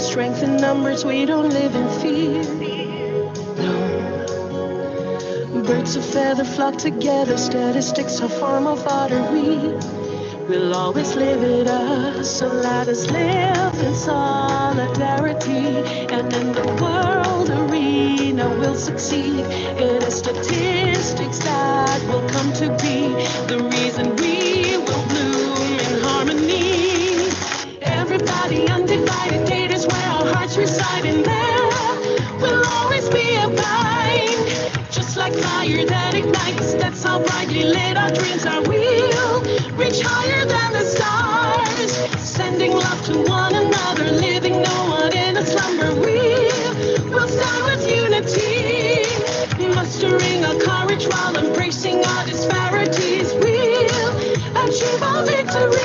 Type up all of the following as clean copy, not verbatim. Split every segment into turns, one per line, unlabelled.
Strength in numbers, we don't live in fear. No. Birds of feather flock together, statistics are form of fodder. We'll always live it up, so let us live in solidarity, and in the world arena we'll succeed. It is statistics that will come to be the reason we will bloom in harmony. Everybody, undivided data is where our hearts reside, and there will always be a bind. Just like fire that ignites, that's how brightly lit our dreams are. We'll reach higher than the stars, sending love to one another, living no one in a slumber. We'll stand with unity, mustering our courage while embracing our disparities. We'll achieve our victory.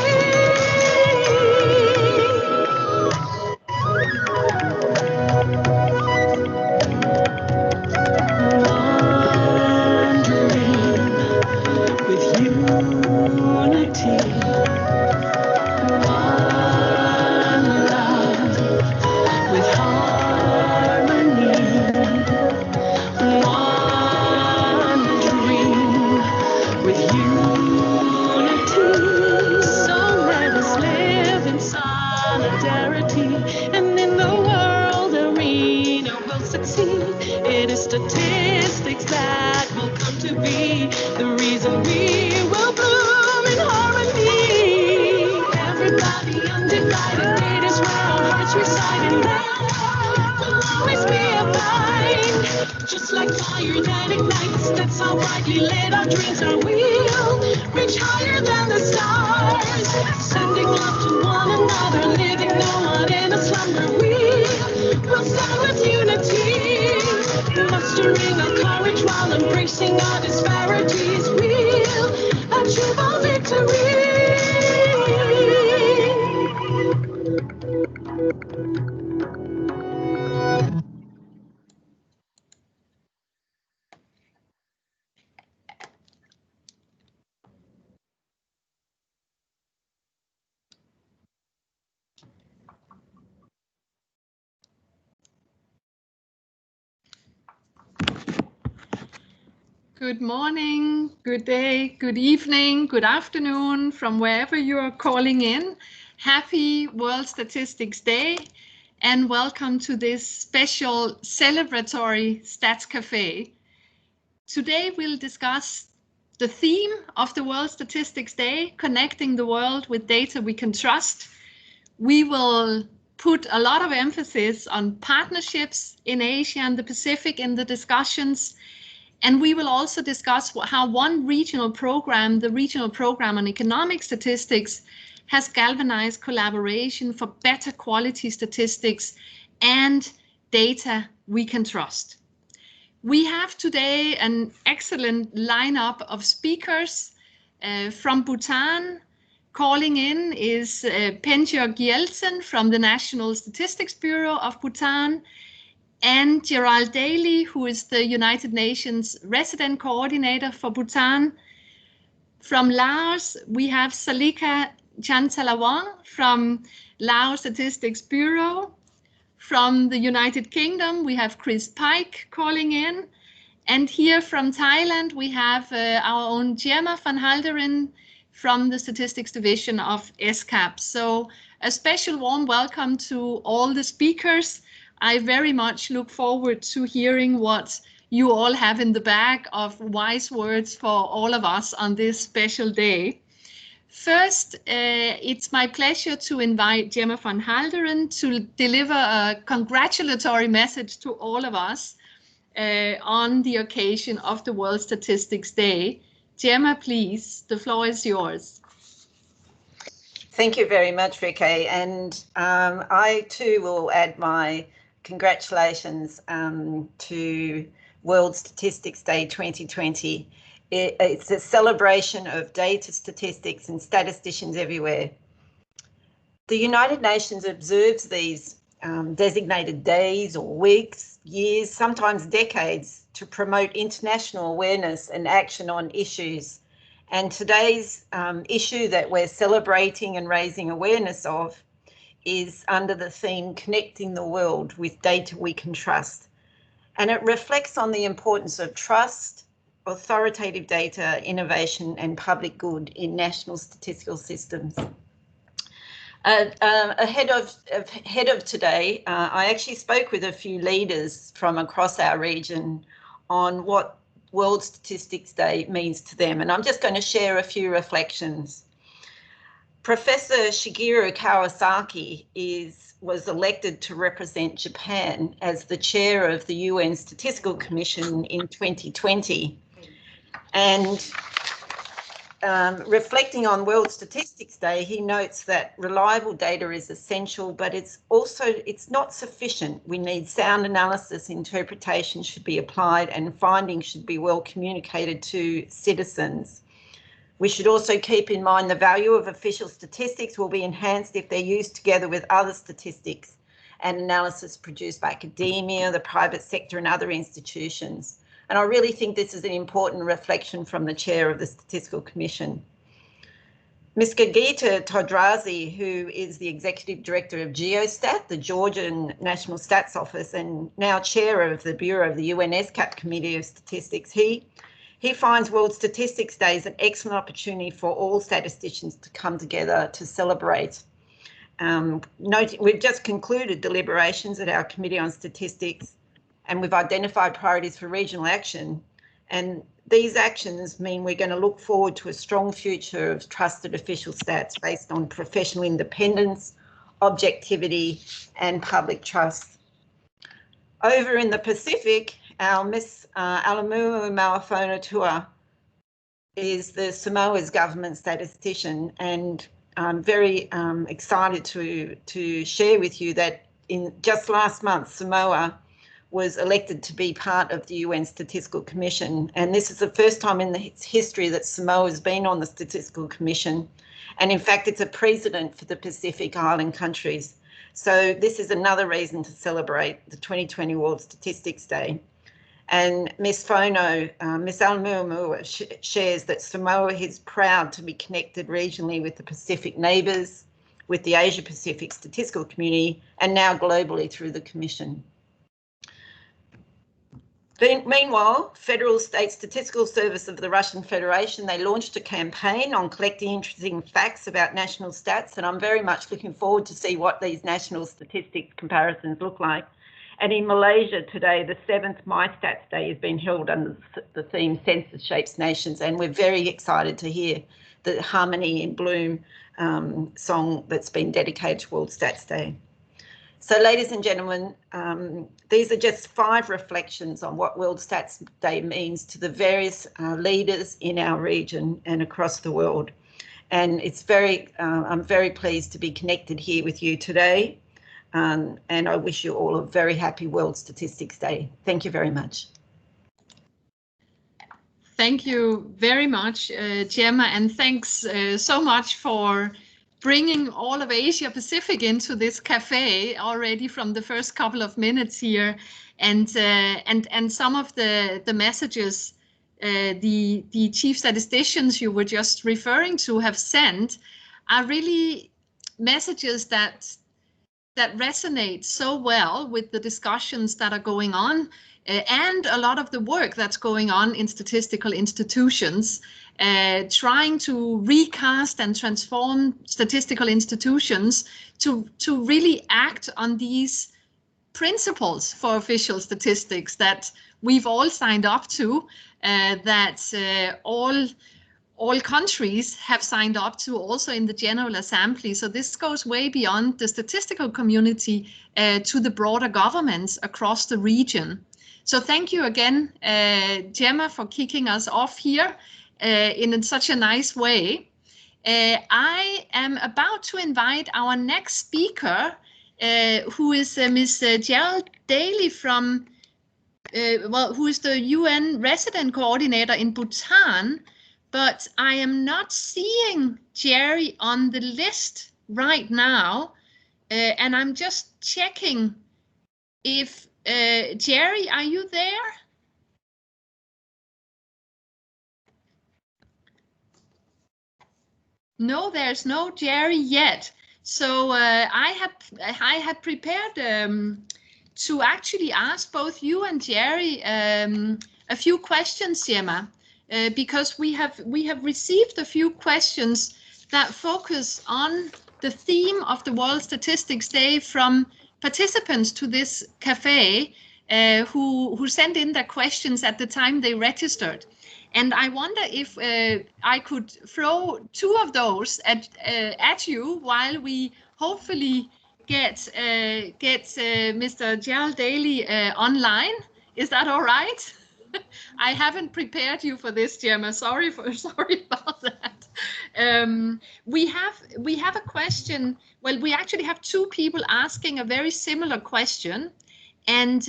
Statistics that will come to be the reason we will bloom in harmony. Everybody, undivided data is where our hearts reside, and there will always be a bind. Just like fire that ignites, that's how brightly lit our dreams are. We'll reach higher than the stars, sending love to one another, living no one in a slumber. We'll stand with unity, mustering our courage while embracing our disparities. We'll achieve our victory.
Good morning, good day, good evening, good afternoon from wherever you are calling in. Happy World Statistics Day and welcome to this special celebratory Stats Cafe. Today we'll discuss the theme of the World Statistics Day, connecting the world with data we can trust. We will put a lot of emphasis on partnerships in Asia and the Pacific in the discussions. And we will also discuss how one regional program, the Regional Program on Economic Statistics, has galvanized collaboration for better quality statistics and data we can trust. We have today an excellent lineup of speakers. From Bhutan, calling in is Penjor Gyaltsen from the National Statistics Bureau of Bhutan, and Gerald Daly, who is the United Nations Resident Coordinator for Bhutan. From Laos, we have Salika Chantalawong from Laos Statistics Bureau. From the United Kingdom, we have Chris Pike calling in. And here from Thailand, we have our own Gemma van Halderen from the Statistics Division of ESCAP. So a special warm welcome to all the speakers. I very much look forward to hearing what you all have in the bag of wise words for all of us on this special day. First, it's my pleasure to invite Gemma van Halderen to deliver a congratulatory message to all of us on the occasion of the World Statistics Day. Gemma, please, the floor is yours.
Thank you very much, Rike, and I too will add my congratulations to World Statistics Day 2020. It's a celebration of data, statistics and statisticians everywhere. The United Nations observes these designated days or weeks, years, sometimes decades to promote international awareness and action on issues. And today's issue that we're celebrating and raising awareness of is under the theme Connecting the World with Data We Can Trust. And it reflects on the importance of trust, authoritative data, innovation and public good in national statistical systems. Ahead of today, I actually spoke with a few leaders from across our region on what World Statistics Day means to them, and I'm just going to share a few reflections. Professor Shigeru Kawasaki was elected to represent Japan as the chair of the UN Statistical Commission in 2020, and reflecting on World Statistics Day, he notes that reliable data is essential, but it's not sufficient. We need sound analysis, interpretation should be applied, and findings should be well communicated to citizens. We should also keep in mind the value of official statistics will be enhanced if they're used together with other statistics and analysis produced by academia, the private sector and other institutions. And I really think this is an important reflection from the chair of the Statistical Commission. Ms. Gagita Todrazi, who is the Executive Director of Geostat, the Georgian National Stats Office, and now chair of the Bureau of the UN ESCAP Committee of Statistics, he finds World Statistics Day as an excellent opportunity for all statisticians to come together to celebrate. We've just concluded deliberations at our Committee on Statistics, and we've identified priorities for regional action. And these actions mean we're going to look forward to a strong future of trusted official stats based on professional independence, objectivity, and public trust. Over in the Pacific, our Miss Alamu Mawafona is the Samoa's government statistician, and I'm very excited to share with you that in just last month, Samoa was elected to be part of the UN Statistical Commission. And this is the first time in its history that Samoa has been on the Statistical Commission. And in fact, it's a precedent for the Pacific Island countries. So this is another reason to celebrate the 2020 World Statistics Day. And Ms. Fono, Ms. Alamuamua shares that Samoa is proud to be connected regionally with the Pacific neighbours, with the Asia Pacific statistical community, and now globally through the Commission. Meanwhile, Federal State Statistical Service of the Russian Federation, they launched a campaign on collecting interesting facts about national stats, and I'm very much looking forward to see what these national statistics comparisons look like. And in Malaysia today, the 7th MyStats Day has been held under the theme Census Shapes Nations, and we're very excited to hear the Harmony in Bloom song that's been dedicated to World Stats Day. So, ladies and gentlemen, these are just 5 reflections on what World Stats Day means to the various leaders in our region and across the world. And it's I'm very pleased to be connected here with you today. And I wish you all a very happy World Statistics Day. Thank you very much.
Thank you very much, Gemma, and thanks so much for bringing all of Asia Pacific into this cafe already from the first couple of minutes here, and some of the messages the chief statisticians you were just referring to have sent are really messages that resonate so well with the discussions that are going on and a lot of the work that's going on in statistical institutions, trying to recast and transform statistical institutions to really act on these principles for official statistics that we've all signed up to, that all countries have signed up to also in the General Assembly. So this goes way beyond the statistical community to the broader governments across the region. So thank you again, Gemma, for kicking us off here in such a nice way. I am about to invite our next speaker, who is Ms. Gerald Daly from, who is the UN resident coordinator in Bhutan. But I am not seeing Jerry on the list right now, and I'm just checking if, Jerry, are you there? No, there's no Jerry yet. So I had prepared to actually ask both you and Jerry a few questions, Gemma, because we have received a few questions that focus on the theme of the World Statistics Day from participants to this cafe who sent in their questions at the time they registered. And I wonder if I could throw two of those at you while we hopefully get Mr. Gerald Daly online. Is that all right? I haven't prepared you for this, Gemma. Sorry about that. We have a question. Well, we actually have two people asking a very similar question, and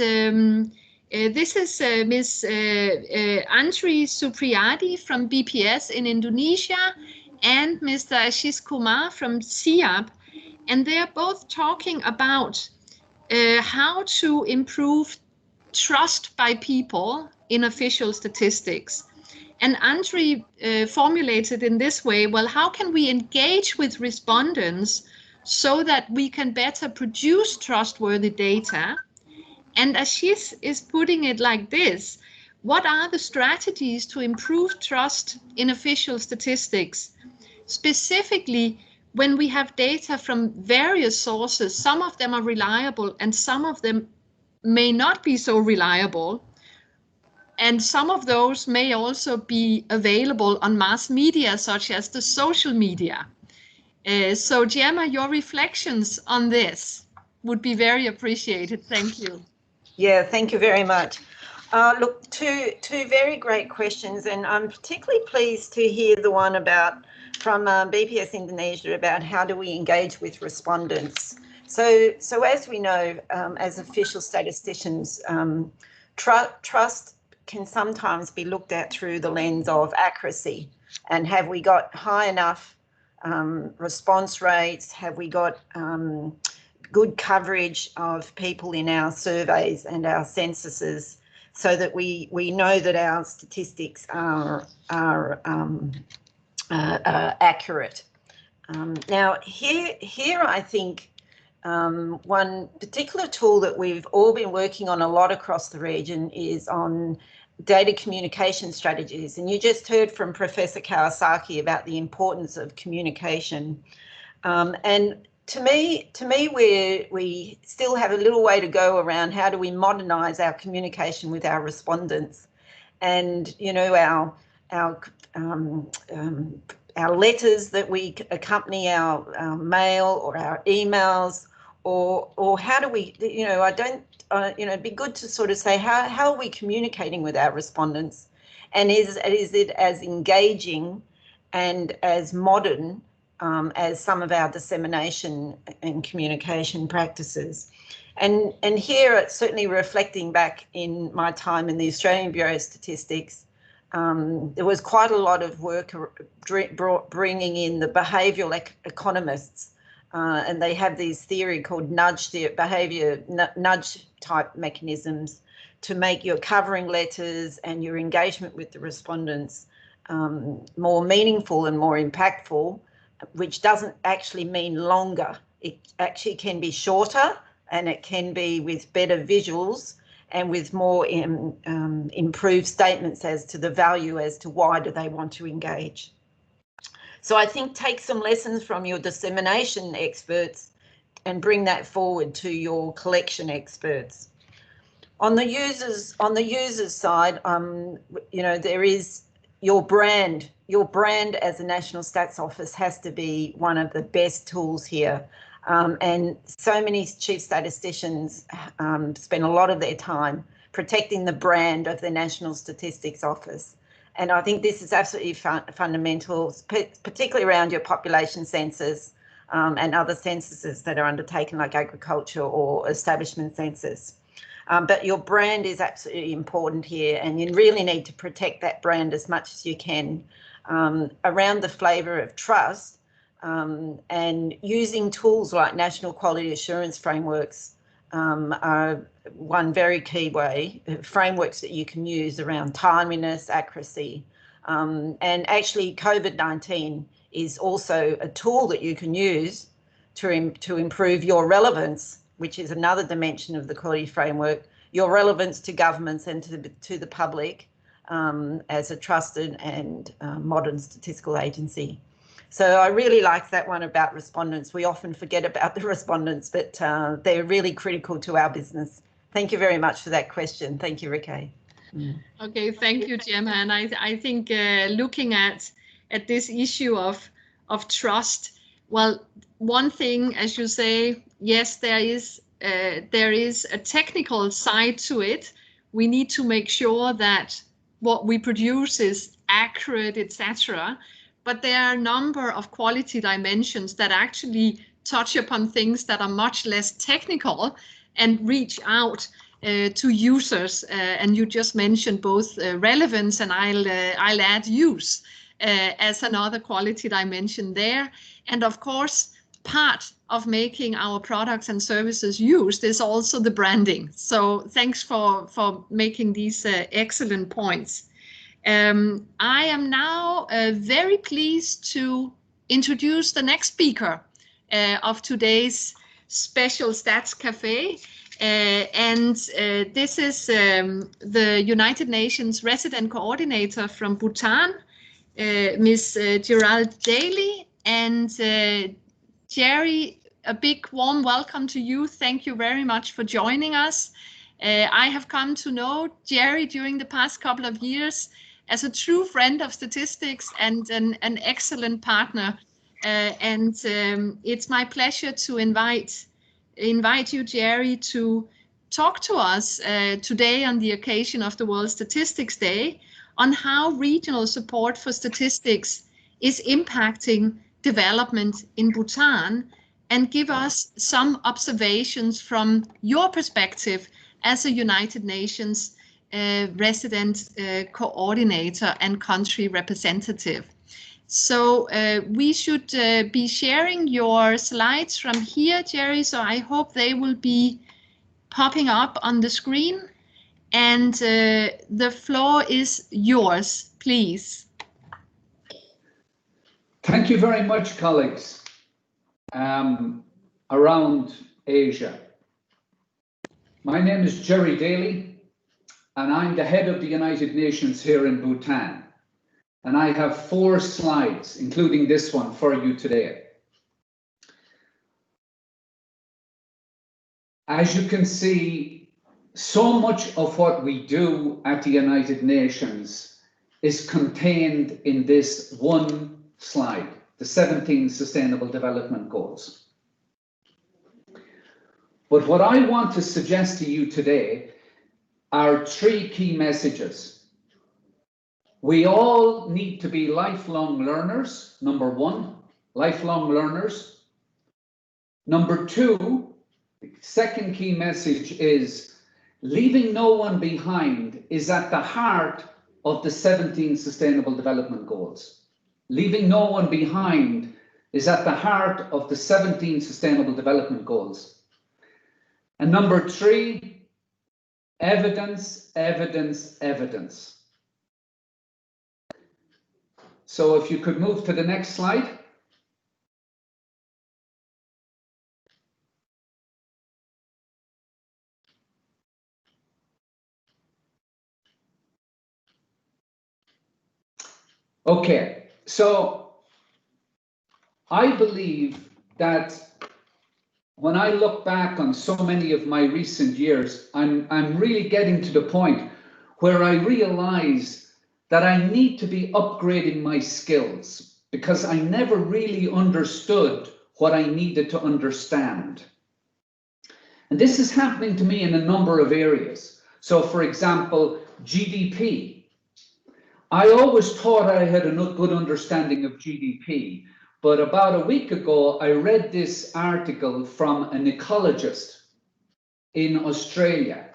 this is Ms. Antri Supriyadi from BPS in Indonesia and Mr. Ashish Kumar from SIAP, and they are both talking about how to improve trust by people in official statistics. And Antri formulated in this way, well, how can we engage with respondents so that we can better produce trustworthy data? And Ashish is putting it like this: what are the strategies to improve trust in official statistics? Specifically, when we have data from various sources, some of them are reliable and some of them may not be so reliable. And some of those may also be available on mass media, such as the social media. So Gemma, your reflections on this would be very appreciated. Thank you.
Yeah, thank you very much. Look, two very great questions, and I'm particularly pleased to hear the one from BPS Indonesia about how do we engage with respondents. So as we know, as official statisticians, trust can sometimes be looked at through the lens of accuracy, and have we got high enough response rates? Have we got good coverage of people in our surveys and our censuses, so that we know that our statistics are accurate. Now here I think one particular tool that we've all been working on a lot across the region is on data communication strategies. And you just heard from Professor Kawasaki about the importance of communication. And to me, we still have a little way to go around how do we modernise our communication with our respondents, and you know our letters that we accompany our mail or our emails, or how do we, it'd be good to sort of say how are we communicating with our respondents, and is it as engaging and as modern as some of our dissemination and communication practices. And here, it's certainly reflecting back in my time in the Australian Bureau of Statistics, there was quite a lot of work bringing in the behavioural economists, and they have these theory called nudge type mechanisms to make your covering letters and your engagement with the respondents more meaningful and more impactful, which doesn't actually mean longer. It actually can be shorter, and it can be with better visuals and with more improved statements as to the value as to why do they want to engage. So I think take some lessons from your dissemination experts and bring that forward to your collection experts. On the users side, there is your brand. Your brand as a National Stats Office has to be one of the best tools here. And so many chief statisticians spend a lot of their time protecting the brand of the National Statistics Office. And I think this is absolutely fundamental, particularly around your population census and other censuses that are undertaken, like agriculture or establishment census. But your brand is absolutely important here, and you really need to protect that brand as much as you can around the flavour of trust. And using tools like national quality assurance frameworks are one very key way, frameworks that you can use around timeliness, accuracy, and actually COVID-19 is also a tool that you can use to improve your relevance, which is another dimension of the quality framework, your relevance to governments and to the public as a trusted and modern statistical agency. So I really like that one about respondents. We often forget about the respondents, but they're really critical to our business. Thank you very much for that question. Thank you, Rikke.
Okay, thank you, Gemma. And I think looking at this issue of trust, well, one thing, as you say, yes, there is a technical side to it. We need to make sure that what we produce is accurate, etc. But there are a number of quality dimensions that actually touch upon things that are much less technical and reach out to users. And you just mentioned both relevance, and I'll add use as another quality dimension there. And of course, part of making our products and services used is also the branding. So thanks for making these excellent points. I am now very pleased to introduce the next speaker of today's special Stats Cafe. This is the United Nations Resident Coordinator from Bhutan, Ms. Gerald Daly. And Jerry, a big warm welcome to you. Thank you very much for joining us. I have come to know Jerry during the past couple of years as a true friend of statistics and an excellent partner. It's my pleasure to invite you, Jerry, to talk to us today on the occasion of the World Statistics Day on how regional support for statistics is impacting development in Bhutan, and give us some observations from your perspective as a United Nations resident coordinator and country representative. So we should be sharing your slides from here, Jerry, so I hope they will be popping up on the screen. And the floor is yours, please.
Thank you very much, colleagues around Asia. My name is Jerry Daly, and I'm the head of the United Nations here in Bhutan. And I have 4 slides, including this one, for you today. As you can see, so much of what we do at the United Nations is contained in this one slide, the 17 Sustainable Development Goals. But what I want to suggest to you today are 3 key messages. We all need to be lifelong learners, number 1, lifelong learners. Number 2, the second key message is leaving no one behind is at the heart of the 17 Sustainable Development Goals. Leaving no one behind is at the heart of the 17 Sustainable Development Goals. And number 3, evidence, evidence, evidence. So if you could move to the next slide. Okay, so I believe that when I look back on so many of my recent years, I'm really getting to the point where I realize that I need to be upgrading my skills because I never really understood what I needed to understand. And this is happening to me in a number of areas. So for example, GDP. I always thought I had a good understanding of GDP, but about a week ago, I read this article from an ecologist in Australia.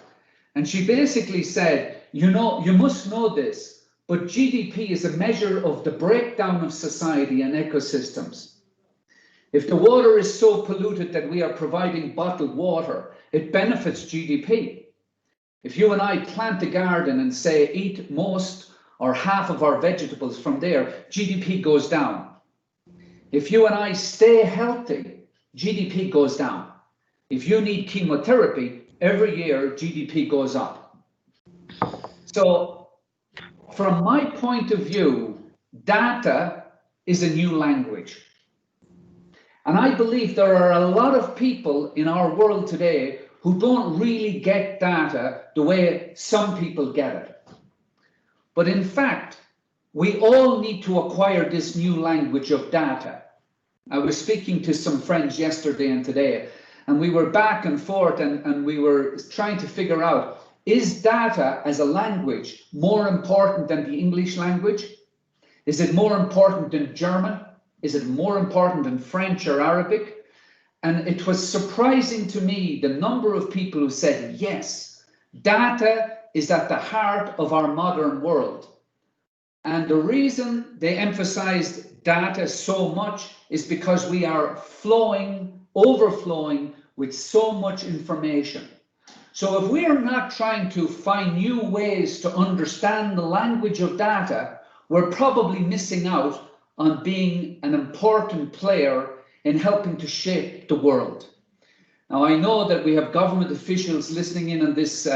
And she basically said, you know, you must know this, but GDP is a measure of the breakdown of society and ecosystems. If the water is so polluted that we are providing bottled water, it benefits GDP. If you and I plant a garden and say, eat most or half of our vegetables from there, GDP goes down. If you and I stay healthy, GDP goes down. If you need chemotherapy, every year GDP goes up. So from my point of view, data is a new language. And I believe there are a lot of people in our world today who don't really get data the way some people get it. But in fact, we all need to acquire this new language of data. I was speaking to some friends yesterday and today, and we were back and forth and we were trying to figure out, is data as a language more important than the English language? Is it more important than German? Is it more important than French or Arabic? And it was surprising to me the number of people who said, yes, data is at the heart of our modern world. And the reason they emphasized data so much is because we are overflowing with so much information. So if we are not trying to find new ways to understand the language of data, we're probably missing out on being an important player in helping to shape the world. Now, I know that we have government officials listening in on this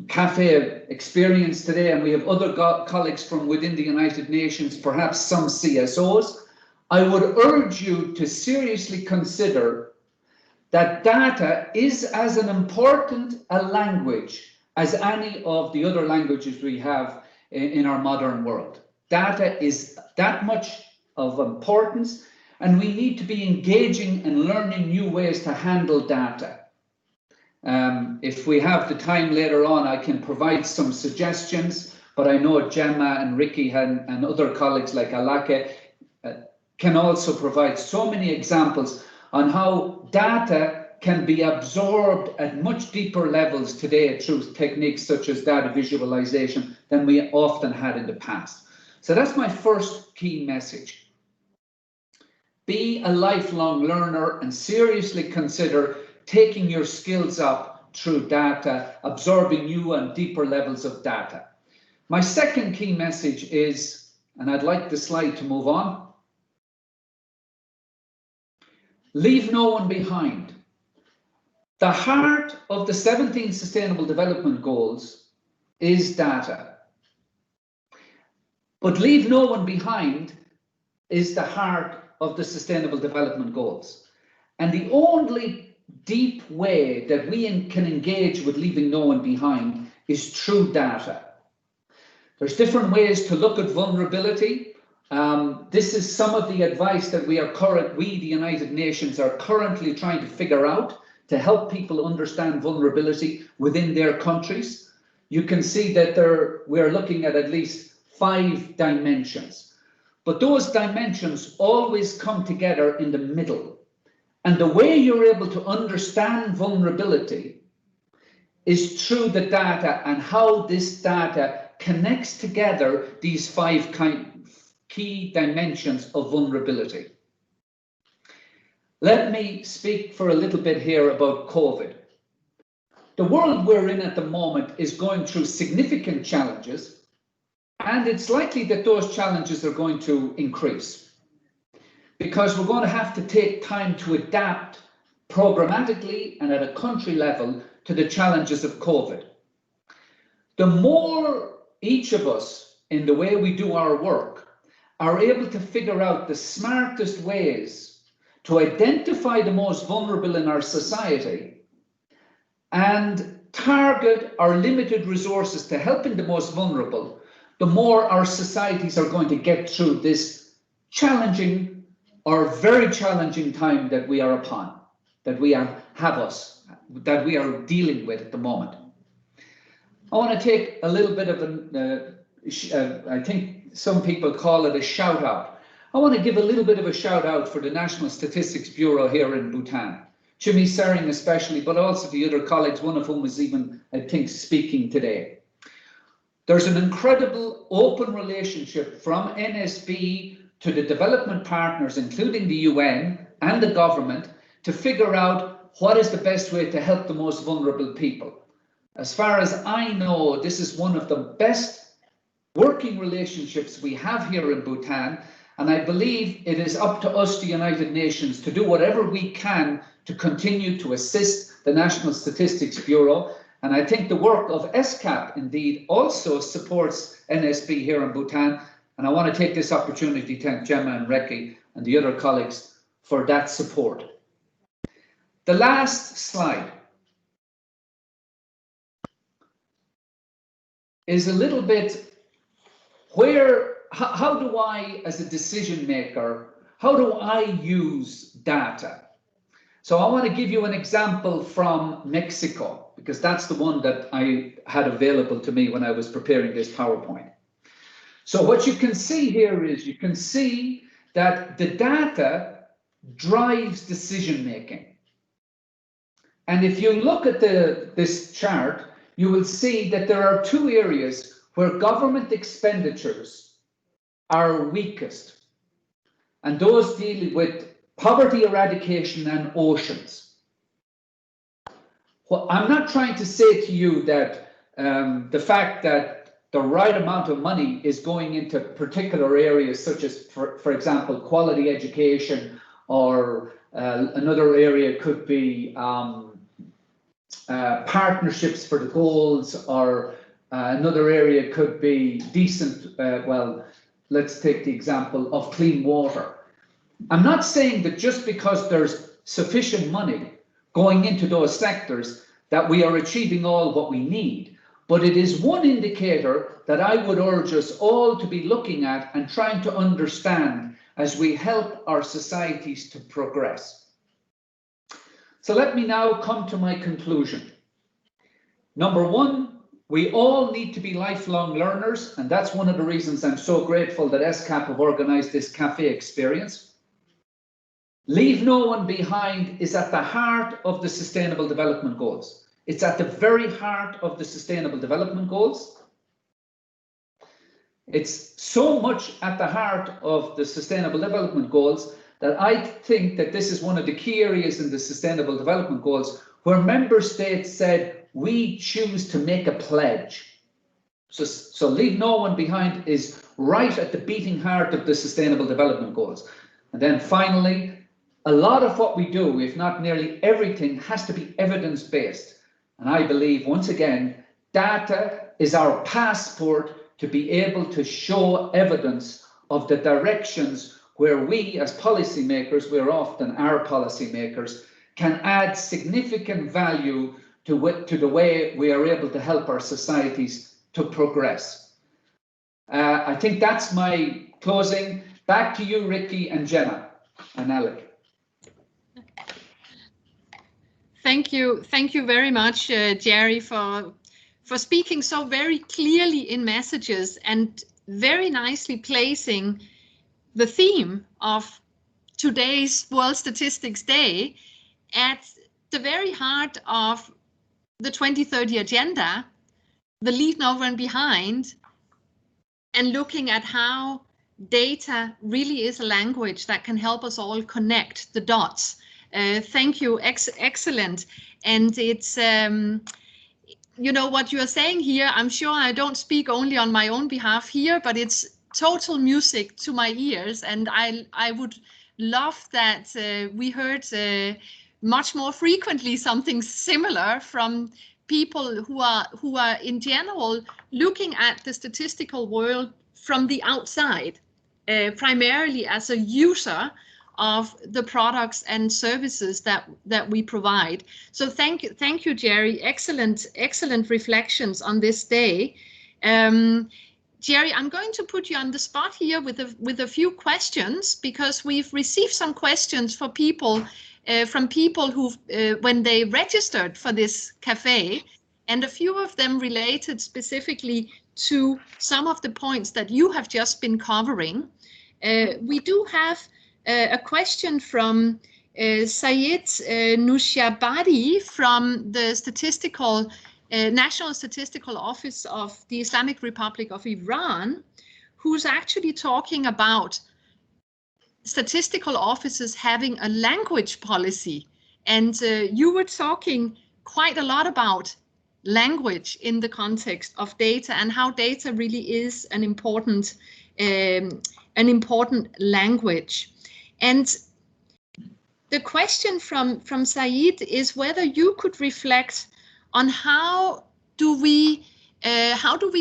cafe experience today, and we have other colleagues from within the United Nations, perhaps some CSOs. I would urge you to seriously consider that data is as an important a language as any of the other languages we have in our modern world. Data is that much of importance, and we need to be engaging and learning new ways to handle data. If we have the time later on, I can provide some suggestions, but I know Gemma and Ricky and other colleagues like Alake can also provide so many examples on how data can be absorbed at much deeper levels today through techniques such as data visualization than we often had in the past. So that's my first key message. Be a lifelong learner and seriously consider taking your skills up through data, absorbing new and deeper levels of data. My second key message is, and I'd like the slide to move on, leave no one behind. The heart of the 17 Sustainable Development Goals is data. But leave no one behind is the heart of the Sustainable Development Goals. And the only deep way that we can engage with leaving no one behind is through data. There's different ways to look at vulnerability. This is some of the advice that we, the United Nations, are currently trying to figure out to help people understand vulnerability within their countries. You can see that we're looking at least 5 dimensions. But those dimensions always come together in the middle. And the way you're able to understand vulnerability is through the data and how this data connects together these 5 key dimensions of vulnerability. Let me speak for a little bit here about COVID. The world we're in at the moment is going through significant challenges, and it's likely that those challenges are going to increase because we're going to have to take time to adapt programmatically and at a country level to the challenges of COVID. The more each of us, in the way we do our work, are able to figure out the smartest ways to identify the most vulnerable in our society and target our limited resources to helping the most vulnerable, the more our societies are going to get through this challenging or very challenging time that we are upon, that we are dealing with at the moment. I want to take a little bit of I think some people call it a shout out. I want to give a little bit of a shout out for the National Statistics Bureau here in Bhutan, Jimmy Sering especially, but also the other colleagues, one of whom is even, I think, speaking today. There's an incredible open relationship from NSB to the development partners, including the UN and the government, to figure out what is the best way to help the most vulnerable people. As far as I know, this is one of the best working relationships we have here in Bhutan, And I believe it is up to us, the United Nations, to do whatever we can to continue to assist the National Statistics Bureau. And I think the work of ESCAP indeed also supports NSB here in Bhutan. And I want to take this opportunity to thank Gemma and Reki and the other colleagues for that support. The last slide is a little bit how do I, as a decision maker, how do I use data? So I want to give you an example from Mexico, because that's the one that I had available to me when I was preparing this PowerPoint. So what you can see here is, you can see that the data drives decision making. And if you look at this chart, you will see that there are two areas where government expenditures are weakest, and those deal with poverty eradication and oceans. Well, I'm not trying to say to you that the fact that the right amount of money is going into particular areas, such as, for example, quality education, or another area could be partnerships for the goals, or another area could be decent, well, let's take the example of clean water. I'm not saying that just because there's sufficient money going into those sectors that we are achieving all what we need, but it is one indicator that I would urge us all to be looking at and trying to understand as we help our societies to progress. So let me now come to my conclusion. Number one, we all need to be lifelong learners, and that's one of the reasons I'm so grateful that ESCAP have organised this cafe experience. Leave no one behind is at the heart of the Sustainable Development Goals. It's at the very heart of the Sustainable Development Goals. It's so much at the heart of the Sustainable Development Goals that I think that this is one of the key areas in the Sustainable Development Goals where member states said, we choose to make a pledge. So leave no one behind is right at the beating heart of the Sustainable Development Goals. And then finally, a lot of what we do, if not nearly everything, has to be evidence-based. And I believe, once again, data is our passport to be able to show evidence of the directions where we as policymakers, we're often our policymakers, can add significant value to the way we are able to help our societies to progress. I think that's my closing. Back to you, Ricky and Gemma and Alec.
Thank you very much, Jerry, for speaking so very clearly in messages and very nicely placing the theme of today's World Statistics Day at the very heart of the 2030 agenda, the lead no one behind, and looking at how data really is a language that can help us all connect the dots. Thank you, excellent. And it's, you know, what you are saying here, I'm sure I don't speak only on my own behalf here, but it's total music to my ears. And I would love that we heard much more frequently something similar from people who are in general looking at the statistical world from the outside, primarily as a user of the products and services that we provide. So thank you, Jerry. Excellent reflections on this day. Jerry, I'm going to put you on the spot here with a few questions, because we've received some questions for people from people who, when they registered for this cafe, and a few of them related specifically to some of the points that you have just been covering. We do have a question from Sayed Nushabadi from the National Statistical Office of the Islamic Republic of Iran, who's actually talking about statistical offices having a language policy. And you were talking quite a lot about language in the context of data and how data really is an important an important language. And the question from Saeed is whether you could reflect on how do we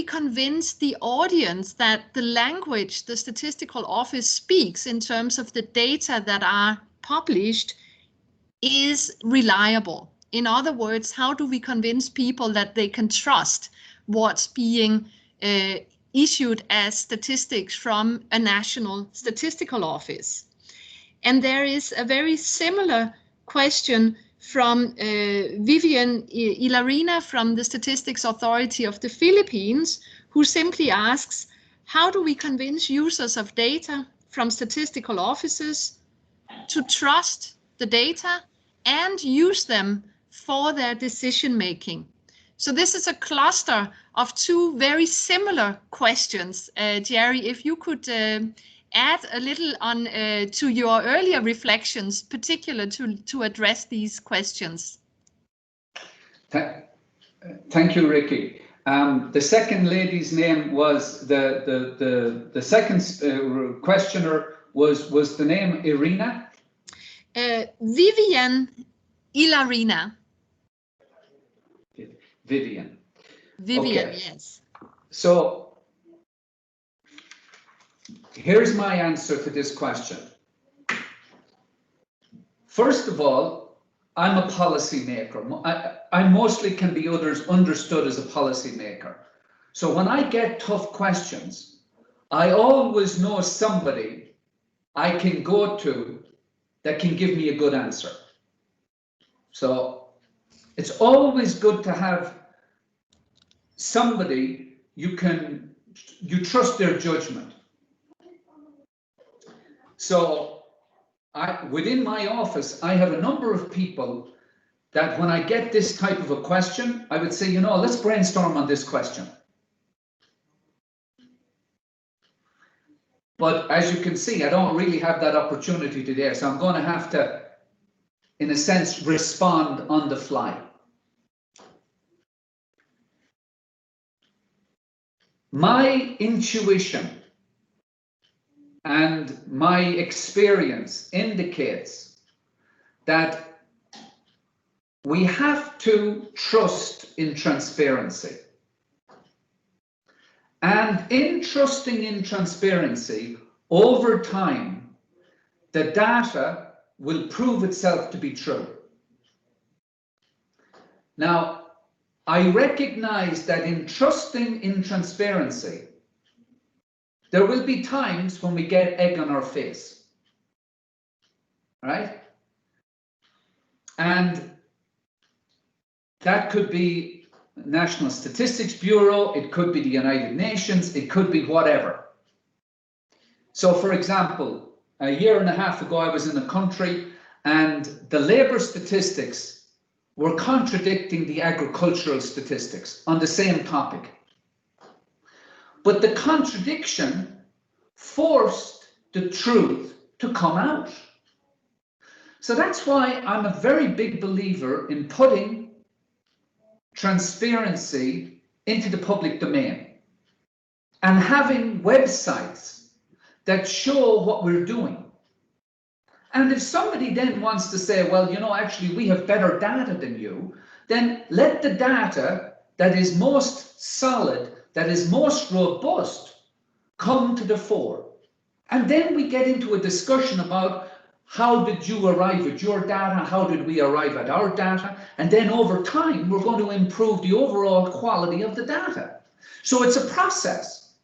convince the audience that the language the statistical office speaks in terms of the data that are published is reliable? In other words, how do we convince people that they can trust what's being issued as statistics from a national statistical office? And there is a very similar question from Vivian Ilarina from the Statistics Authority of the Philippines, who simply asks, how do we convince users of data from statistical offices to trust the data and use them for their decision making? So this is a cluster of two very similar questions. Jerry, if you could add a little on to your earlier reflections, particular to address these questions.
Thank you, Ricky. The second lady's name was the second questioner was the name Irina?
Vivian Ilarina.
Vivian.
Vivian,
okay.
Yes.
So here's my answer to this question. First of all, I'm a policy maker. I mostly can be understood as a policy maker. So when I get tough questions, I always know somebody I can go to that can give me a good answer. So it's always good to have somebody you trust their judgment. So within my office, I have a number of people that when I get this type of a question, I would say, you know, let's brainstorm on this question. But as you can see, I don't really have that opportunity today. So I'm going to have to, in a sense, respond on the fly. My intuition and my experience indicates that we have to trust in transparency. And in trusting in transparency, over time, the data will prove itself to be true. Now, I recognize that in trusting in transparency, there will be times when we get egg on our face, right? And that could be National Statistics Bureau, it could be the United Nations, it could be whatever. So for example, a year and a half ago, I was in a country and the labor statistics were contradicting the agricultural statistics on the same topic. But the contradiction forced the truth to come out. So that's why I'm a very big believer in putting transparency into the public domain and having websites that show what we're doing. And if somebody then wants to say, well, you know, actually we have better data than you, then let the data that is most solid, that is most robust, come to the fore. And then we get into a discussion about how did you arrive at your data? How did we arrive at our data? And then over time, we're going to improve the overall quality of the data. So it's a process.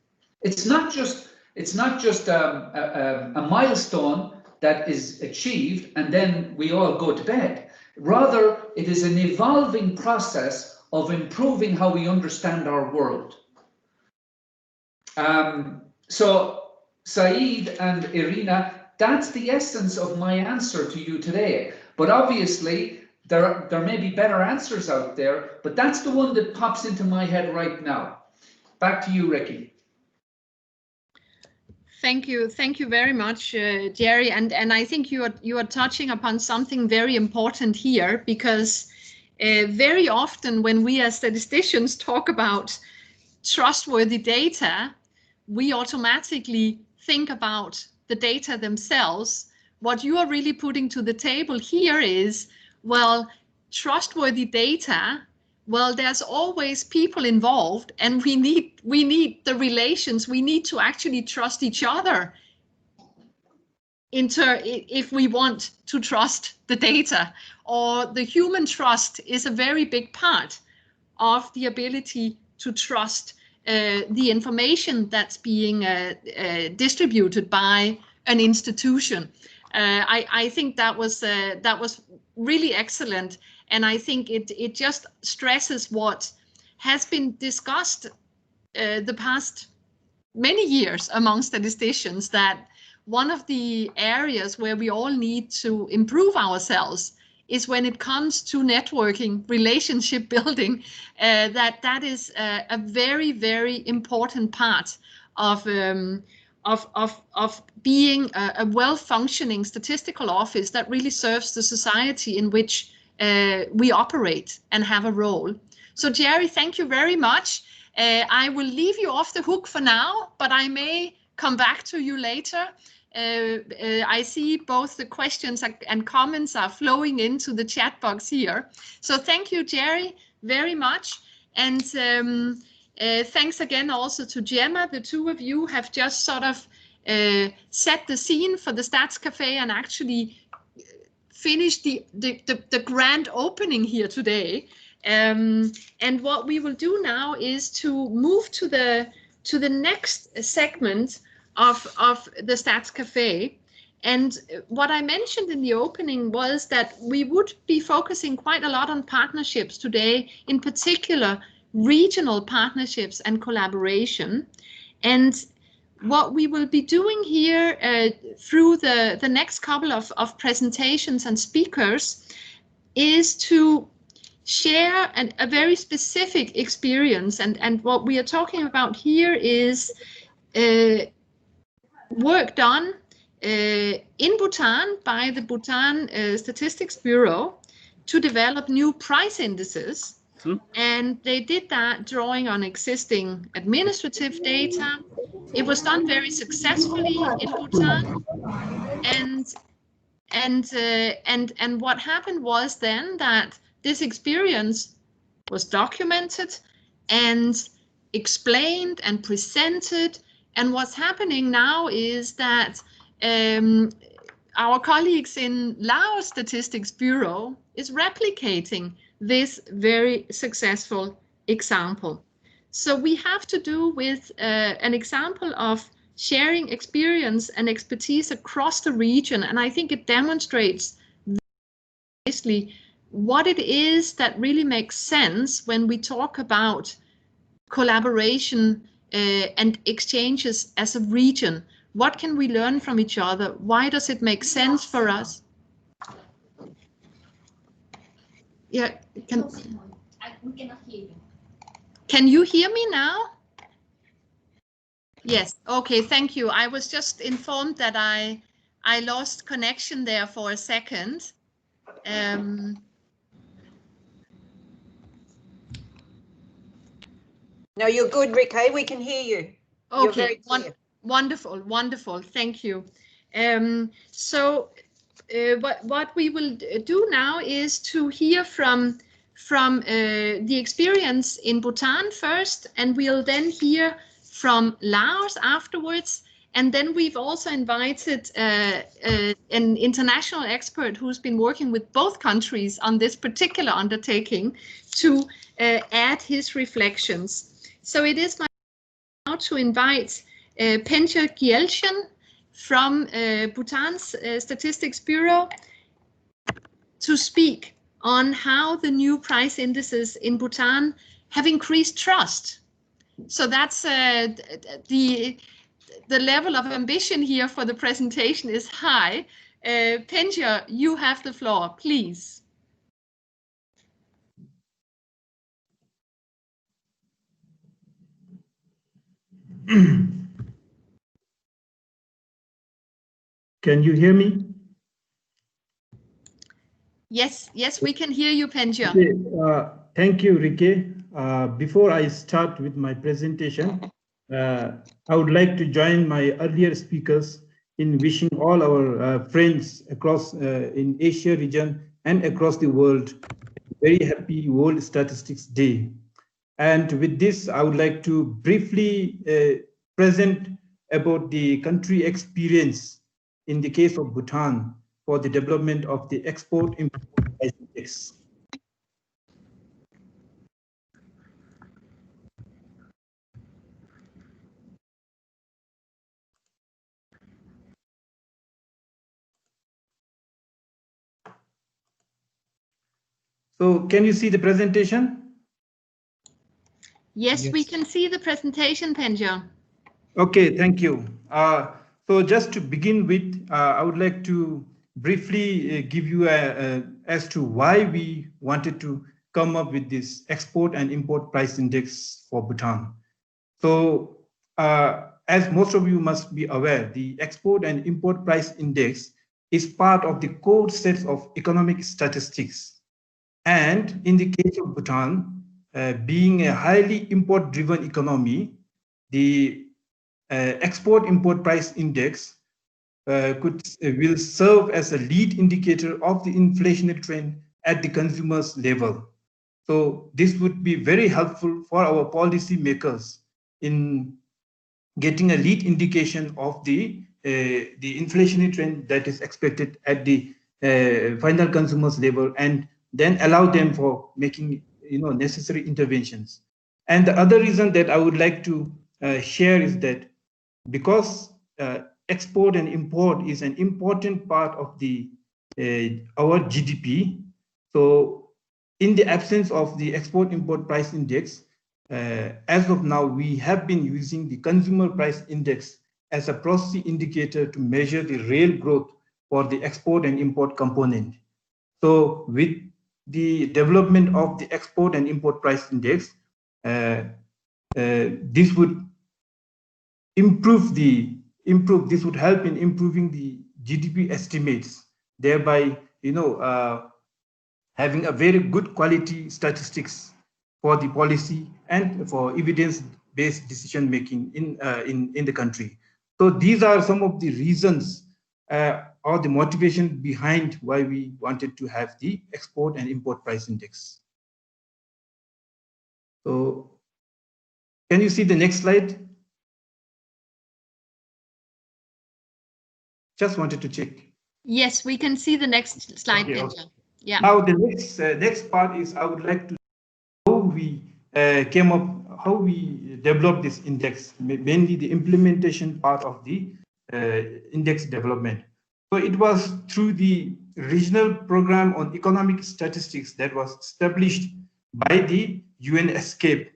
It's not just a milestone that is achieved and then we all go to bed. Rather, it is an evolving process of improving how we understand our world. So Saeed and Irina, that's the essence of my answer to you today. But obviously, there may be better answers out there, but that's the one that pops into my head right now. Back to you, Ricky.
Thank you very much, Jerry. And I think you are touching upon something very important here, because very often when we as statisticians talk about trustworthy data, we automatically think about the data themselves, what you are really putting to the table here is, well, trustworthy data, well, there's always people involved, and we need the relations. We need to actually trust each other if we want to trust the data, or the human trust is a very big part of the ability to trust the information that's being distributed by an institution. I think that was really excellent, and I think it just stresses what has been discussed the past many years among statisticians, that one of the areas where we all need to improve ourselves is when it comes to networking, relationship building. That is a very, very important part of being a well-functioning statistical office that really serves the society in which we operate and have a role. So Jerry, thank you very much. I will leave you off the hook for now, but I may come back to you later. I see both the questions and comments are flowing into the chat box here. So thank you, Jerry, very much. And thanks again also to Gemma. The two of you have just sort of set the scene for the Stats Cafe and actually finished the grand opening here today. And what we will do now is to move to the next segment of the Stats Cafe. And what I mentioned in the opening was that we would be focusing quite a lot on partnerships today, in particular regional partnerships and collaboration. And what we will be doing here through the next couple of presentations and speakers is to share a very specific experience. And what we are talking about here is work done in Bhutan by the Bhutan Statistics Bureau to develop new price indices. And they did that drawing on existing administrative data. It was done very successfully in Bhutan. And what happened was then that this experience was documented and explained and presented. And what's happening now is that our colleagues in Laos Statistics Bureau is replicating this very successful example. So we have to do with an example of sharing experience and expertise across the region. And I think it demonstrates nicely what it is that really makes sense when we talk about collaboration and exchanges as a region. What can we learn from each other? Why does it make sense for us? Yeah, we cannot hear you. Can you hear me now? Yes, okay, thank you. I was just informed that I lost connection there for a second.
No, you're good, Rikke. We can hear you.
Okay, wonderful, wonderful. Thank you. What we will do now is to hear from the experience in Bhutan first, and we'll then hear from Laos afterwards. And then we've also invited an international expert who's been working with both countries on this particular undertaking to add his reflections. So it is my now to invite Penja Gyaltshen from Bhutan's Statistics Bureau to speak on how the new price indices in Bhutan have increased trust. So that's the level of ambition here for the presentation is high. Penja, you have the floor, please.
Can you hear me?
Yes, yes, we can hear you, Penja.
Okay, thank you, Rikke. Before I start with my presentation, I would like to join my earlier speakers in wishing all our friends across in Asia region and across the world very happy World Statistics Day. And with this, I would like to briefly present about the country experience in the case of Bhutan for the development of the export-import price index. So can you see the presentation?
Yes, we can see the presentation, Penja.
Okay, thank you. So just to begin with, I would like to briefly give you as to why we wanted to come up with this export and import price index for Bhutan. So as most of you must be aware, the export and import price index is part of the core sets of economic statistics. And in the case of Bhutan, being a highly import-driven economy, the export-import price index will serve as a lead indicator of the inflationary trend at the consumer's level. So this would be very helpful for our policy makers in getting a lead indication of the inflationary trend that is expected at the final consumer's level, and then allow them for making necessary interventions. And the other reason that I would like to share is that because export and import is an important part of the our GDP. So in the absence of the export-import price index, as of now, we have been using the consumer price index as a proxy indicator to measure the real growth for the export and import component. So with the development of the export and import price index, this would this would help in improving the GDP estimates, thereby having a very good quality statistics for the policy and for evidence-based decision making in the country. So these are some of the reasons or the motivation behind why we wanted to have the export and import price index. So can you see the next slide? Just wanted to check.
Yes, we can see the next slide,
Okay,
Penja. Yeah.
Now the next part is I would like to how we came up, how we developed this index, mainly the implementation part of the index development. So it was through the regional program on economic statistics that was established by the ESCAP,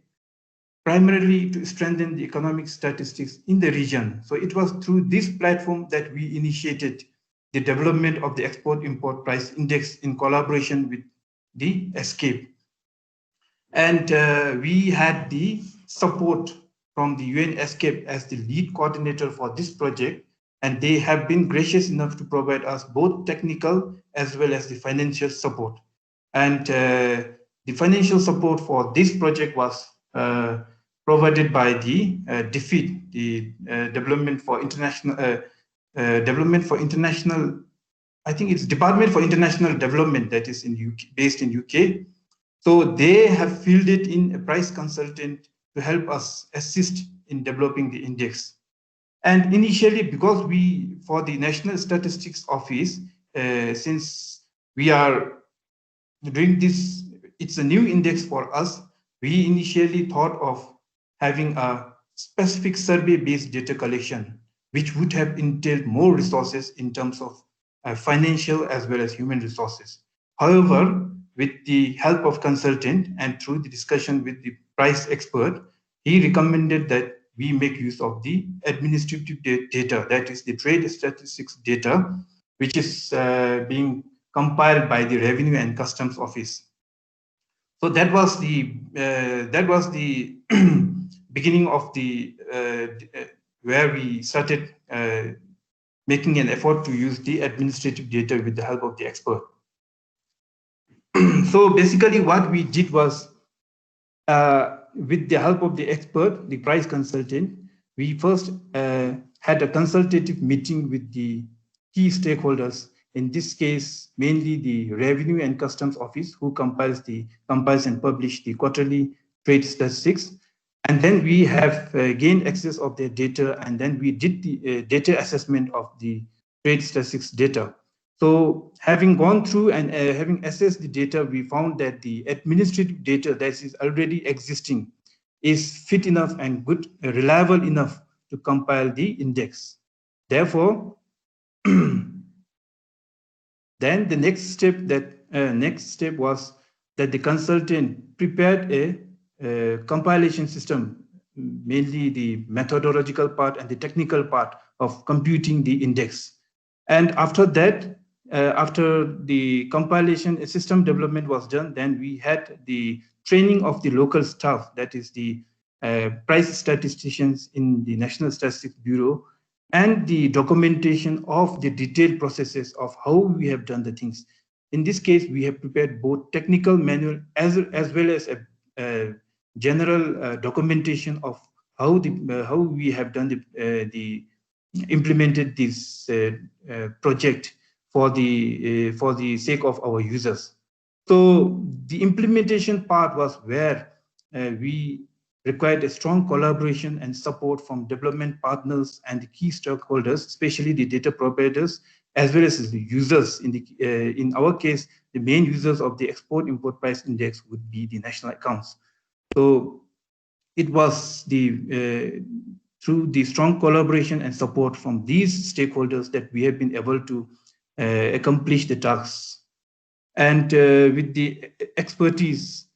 primarily to strengthen the economic statistics in the region. So it was through this platform that we initiated the development of the export-import price index in collaboration with the ESCAP. And we had the support from the UN ESCAP as the lead coordinator for this project, and they have been gracious enough to provide us both technical as well as the financial support. And the financial support for this project was provided by the DFID, the Development for International, I think it's Department for International Development that is in UK, based in UK. So they have fielded in a price consultant to help us assist in developing the index. And initially, because for the National Statistics Office, since we are doing this, it's a new index for us, we initially thought of having a specific survey-based data collection, which would have entailed more resources in terms of financial as well as human resources. However, with the help of consultant and through the discussion with the price expert, he recommended that we make use of the administrative data, that is the trade statistics data, which is being compiled by the Revenue and Customs Office. So that was the beginning of the where we started making an effort to use the administrative data with the help of the expert. So basically what we did was, with the help of the expert, the price consultant, we first had a consultative meeting with the key stakeholders, in this case, mainly the Revenue and Customs Office, who compiles and publish the quarterly trade statistics. And then we have gained access of their data, and then we did the data assessment of the trade statistics data. So having gone through and having assessed the data, we found that the administrative data that is already existing is fit enough and good, reliable enough to compile the index. Therefore, then the next step was that the consultant prepared a compilation system, mainly the methodological part and the technical part of computing the index. And after that, after the compilation system development was done, then we had the training of the local staff, that is the price statisticians in the National Statistics Bureau, and the documentation of the detailed processes of how we have done the things. In this case, we have prepared both technical manual as well as a general documentation of how we have done the implemented this project for the sake of our users. So the implementation part was where we required a strong collaboration and support from development partners and the key stakeholders, especially the data providers, as well as the users. In our case, the main users of the export-import price index would be the national accounts. So it was through the strong collaboration and support from these stakeholders that we have been able to accomplish the tasks. And with the expertise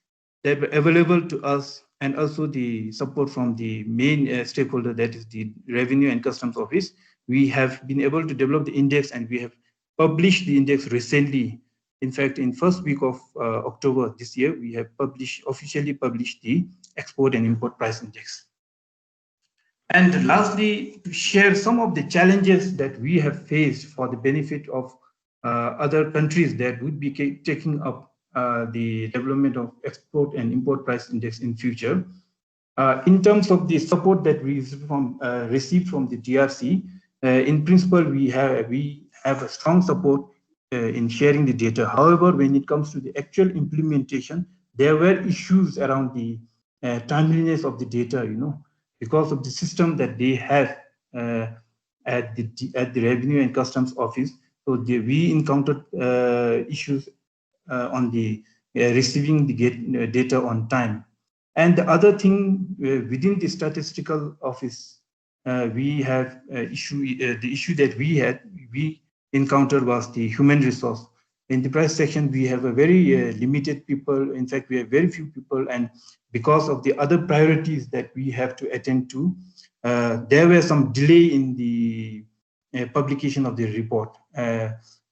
that were available to us, and also the support from the main stakeholder, that is the Revenue and Customs Office, we have been able to develop the index, and we have published the index recently. In fact, in first week of October this year, we have officially published the export and import price index. And lastly, to share some of the challenges that we have faced for the benefit of other countries that would be taking up the development of export and import price index in future. In terms of the support that we received from the DRC, in principle, we have a strong support in sharing the data. However, when it comes to the actual implementation, there were issues around the timeliness of the data, because of the system that they have at the Revenue and Customs Office. So we encountered issues on the receiving the data on time. And the other thing within the statistical office, we have the issue that we encountered was the human resource. In the price section, we have a very limited people. In fact, we have very few people, and because of the other priorities that we have to attend to, there were some delay in the publication of the report.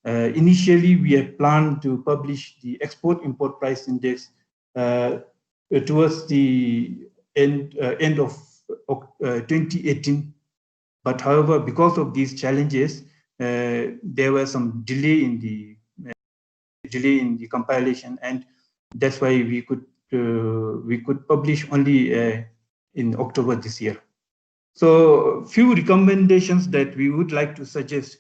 Initially, we had planned to publish the export-import price index towards the end of 2018. But however, because of these challenges, there were some delay in the compilation, and that's why we could publish only in October this year. So, few recommendations that we would like to suggest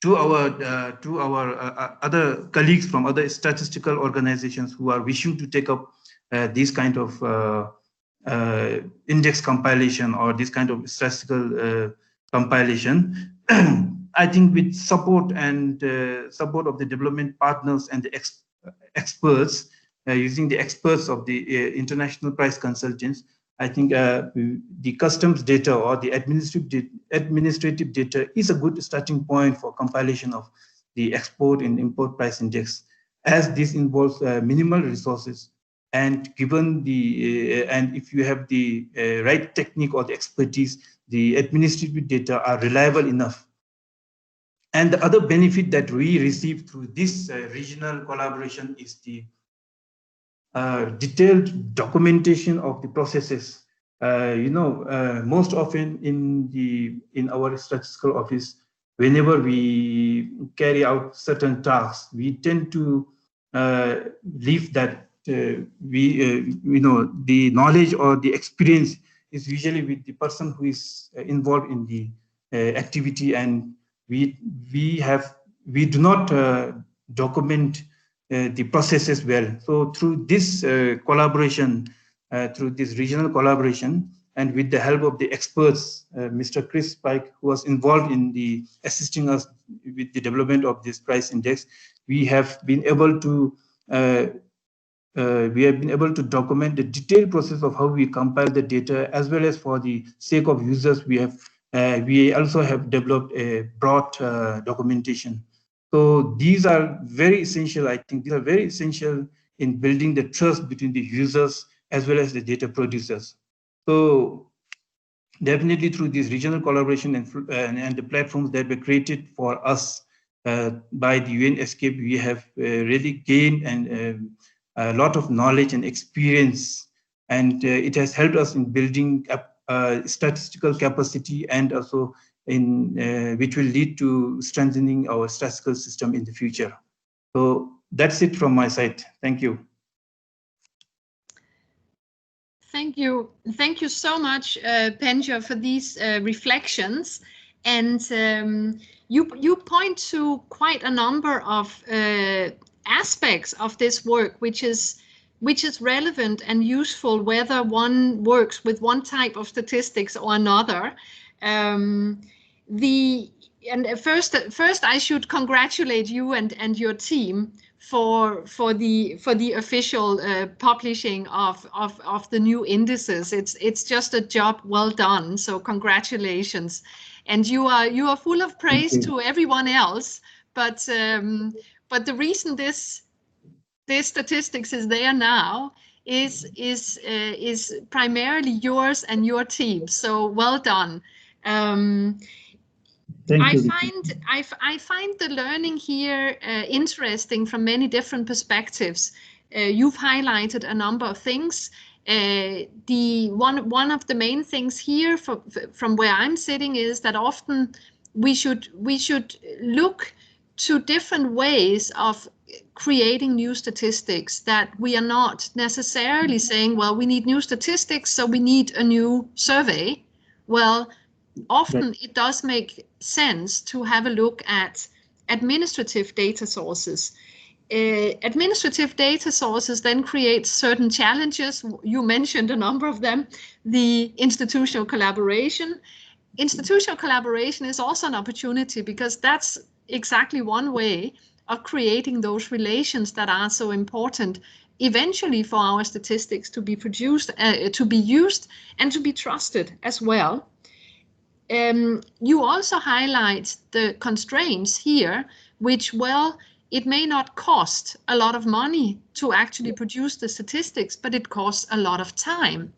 to our other colleagues from other statistical organizations who are wishing to take up this kind of index compilation or this kind of statistical compilation. I think with support and support of the development partners and the experts, using the experts of the international price consultants, I think the customs data or the administrative data is a good starting point for compilation of the export and import price index, as this involves minimal resources, and given the and if you have the right technique or the expertise, the administrative data are reliable enough. And the other benefit that we receive through this regional collaboration is the detailed documentation of the processes. Most often in our statistical office, whenever we carry out certain tasks, we tend to leave that the knowledge or the experience is usually with the person who is involved in the activity, and we do not document the processes well. So through this collaboration, through this regional collaboration, and with the help of the experts, Mr. Chris Pike, who was involved in the assisting us with the development of this price index, we have been able to document the detailed process of how we compile the data, as well as for the sake of users, we also have developed a broad documentation. So these are very essential. I think these are very essential in building the trust between the users as well as the data producers. So definitely through this regional collaboration and the platforms that were created for us by the ESCAP, we have really gained a lot of knowledge and experience, and it has helped us in building up statistical capacity, and also in which will lead to strengthening our statistical system in the future. So that's it from my side. Thank you.
Thank you. Thank you so much, Penjo, for these reflections. And you point to quite a number of aspects of this work, which is relevant and useful, whether one works with one type of statistics or another. First, I should congratulate you and your team for the official publishing of the new indices. It's just a job well done. So congratulations, and you are full of praise to everyone else. But the reason this statistics is there now is primarily yours and your team. So well done. I find the learning here interesting from many different perspectives. You've highlighted a number of things. One of the main things here from where I'm sitting is that often we should look to different ways of creating new statistics, that we are not necessarily saying, well, we need new statistics, so we need a new survey. Well, often it does make sense to have a look at administrative data sources. Administrative data sources then create certain challenges. You mentioned a number of them. The institutional collaboration. Institutional collaboration is also an opportunity, because that's exactly one way of creating those relations that are so important eventually for our statistics to be produced, to be used, and to be trusted as well. You also highlight the constraints here, which, well, it may not cost a lot of money to actually produce the statistics, but it costs a lot of time.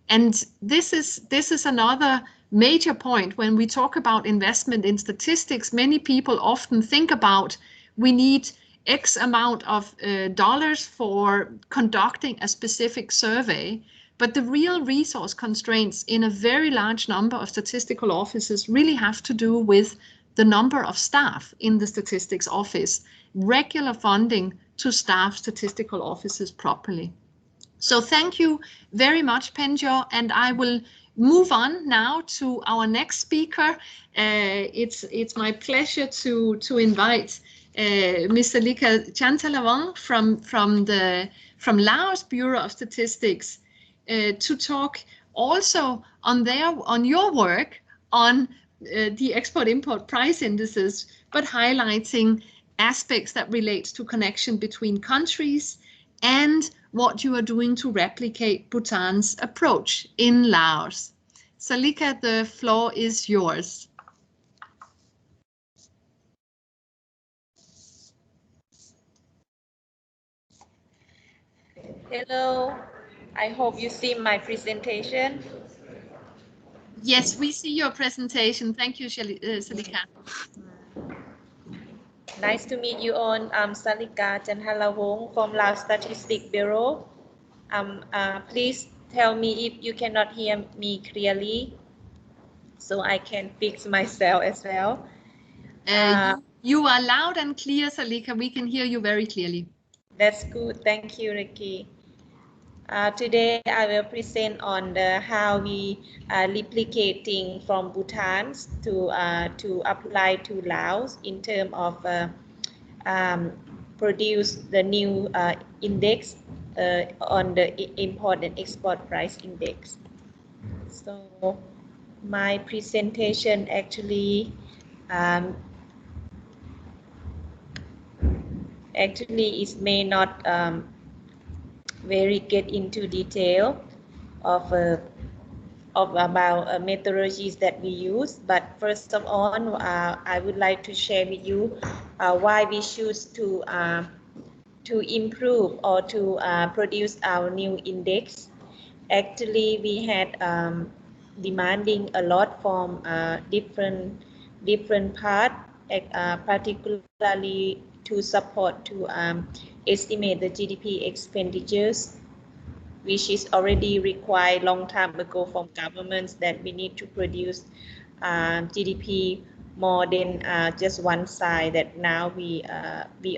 And this is another major point when we talk about investment in statistics. Many people often think about, we need X amount of dollars for conducting a specific survey. But the real resource constraints in a very large number of statistical offices really have to do with the number of staff in the statistics office, regular funding to staff statistical offices properly. So thank you very much, Penjo, and I will move on now to our next speaker. It's my pleasure to invite Ms. Salika Chantalavong from Laos Bureau of Statistics to talk also on your work on the export-import price indices, but highlighting aspects that relate to connection between countries and what you are doing to replicate Bhutan's approach in Laos. Salika, the floor is yours.
Hello, I hope you see my presentation.
Yes, we see your presentation. Thank you, Salika.
Nice to meet you all. I'm Salika Chantalavong from Lao Statistics Bureau. Please tell me if you cannot hear me clearly, so I can fix myself as well.
You are loud and clear, Salika. We can hear you very clearly.
That's good. Thank you, Ricky. Today I will present on how we are replicating from Bhutan to apply to Laos in terms of produce the new index on the import and export price index. So my presentation actually is may not very get into detail of about methodologies that we use, but first of all, I would like to share with you why we choose to improve or to produce our new index. Actually, we had demanding a lot from different part, particularly to support to estimate the GDP expenditures, which is already required long time ago from governments that we need to produce GDP more than just one side. That now we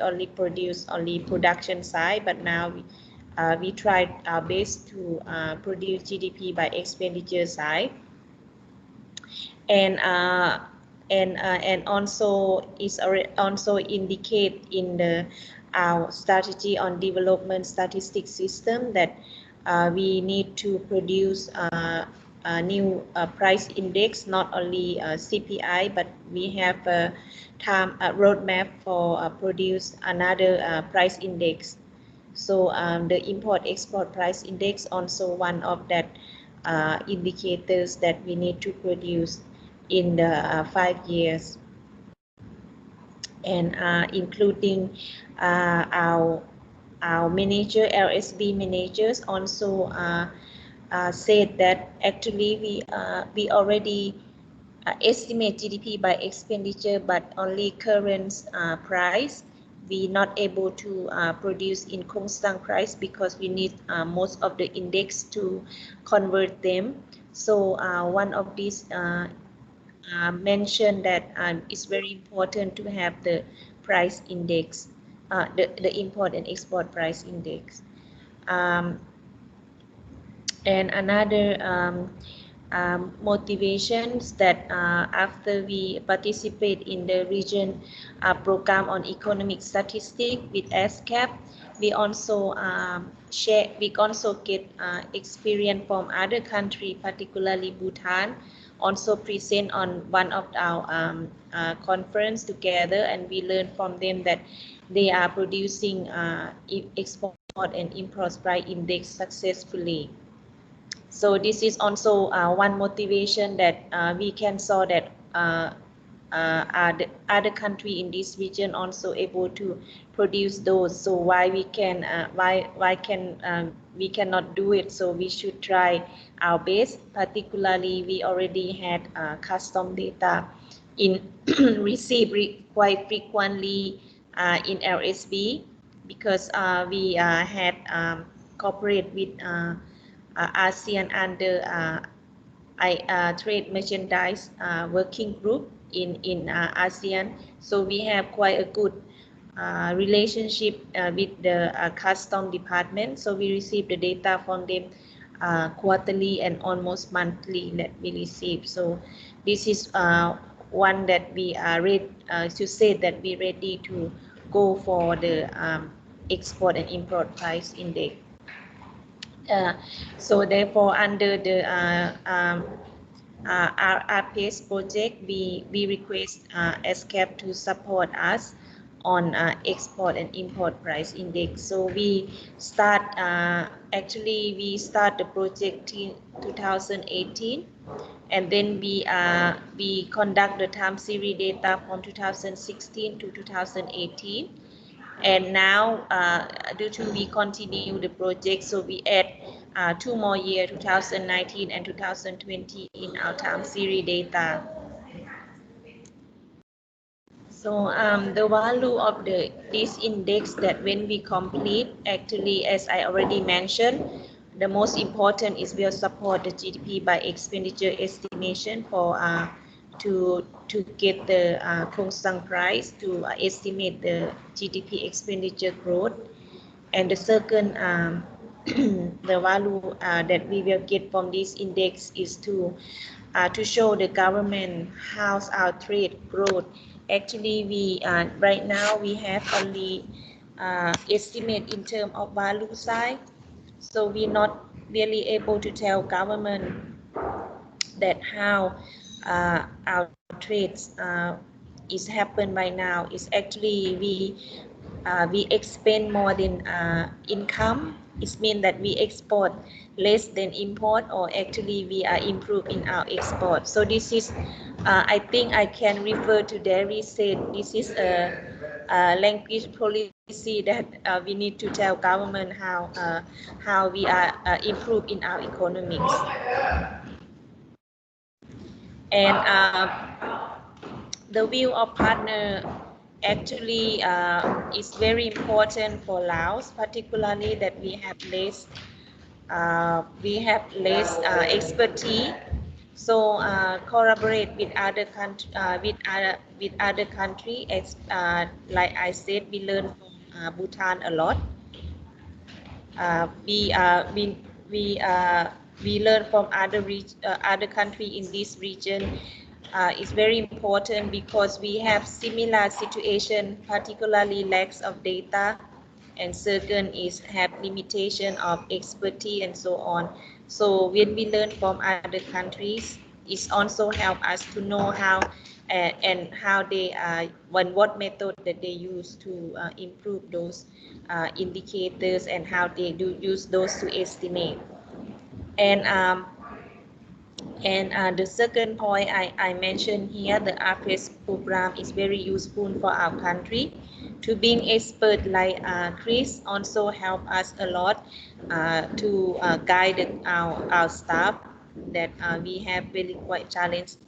only produce only production side, but now we tried our best to produce GDP by expenditure side, and also is also indicate in our strategy on development statistics system that we need to produce a new price index, not only CPI, but we have a roadmap for produce another price index. So the import-export price index also one of that indicators that we need to produce in the 5 years, and including our manager, LSB managers also said that actually we already estimate GDP by expenditure, but only current price. We not able to produce in constant price because we need most of the index to convert them. So one of these mentioned that it's very important to have the price index, the import and export price index. And another motivations that after we participate in the region program on economic statistics with ESCAP, we also get experience from other countries, particularly Bhutan, also present on one of our conference together, and we learn from them that they are producing export and import price index successfully. So this is also one motivation that we can saw that other country in this region also able to produce those. So why we cannot do it? So we should try our best. Particularly, we already had custom data in received quite frequently in LSB, because we had cooperate with ASEAN under trade merchandise working group in ASEAN. So we have quite a good relationship with the custom department. So we receive the data from them quarterly and almost monthly that we receive. So this is one that we are ready to say that we're ready to go for the export and import price index. So therefore, under the RPES project, we request ESCAP to support us on export and import price index. So we start actually we start the project in 2018, and then we conduct the time series data from 2016 to 2018. And now, due to we continue the project, so we add 2 more years, 2019 and 2020, in our time series data. So the value of this index that when we complete, actually, as I already mentioned, the most important is we'll support the GDP by expenditure estimation for to get the constant price to estimate the GDP expenditure growth. And the second the value that we will get from this index is to show the government how's our trade growth. Actually, we right now we have only estimate in terms of value side, so we're not really able to tell government that how our trades is happen right now. Is actually we expend more than income. It means that we export less than import, or actually we are improving our export. So this is, I think I can refer to Derry said this is a language policy that we need to tell government how we are improve in our economics. And the view of partner actually is very important for Laos, particularly that we have less expertise. So collaborate with other country, with other country. Like I said, we learn from Bhutan a lot. We learn from other country in this region. Is very important because we have similar situation, particularly lacks of data, and second is have limitation of expertise and so on. So when we learn from other countries, it also help us to know how and how they what method that they use to improve those indicators, and how they do use those to estimate. And the second point I mentioned here, the RPES program is very useful for our country. To being expert like Chris also help us a lot to guide our staff, that we have really quite challenged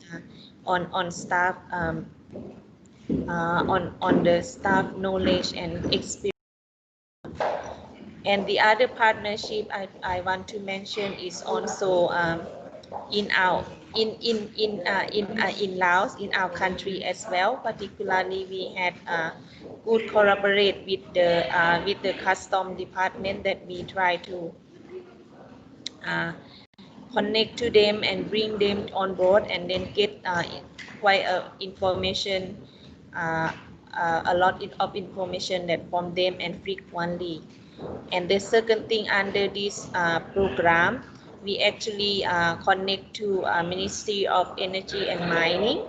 on staff on the staff knowledge and experience. And the other partnership I want to mention is also in Laos, in our country as well. Particularly, we had good collaborate with the custom department, that we try to connect to them and bring them on board, and then get quite information, a lot of information that from them and frequently. And the second thing, under this program, we actually connect to Ministry of Energy and Mining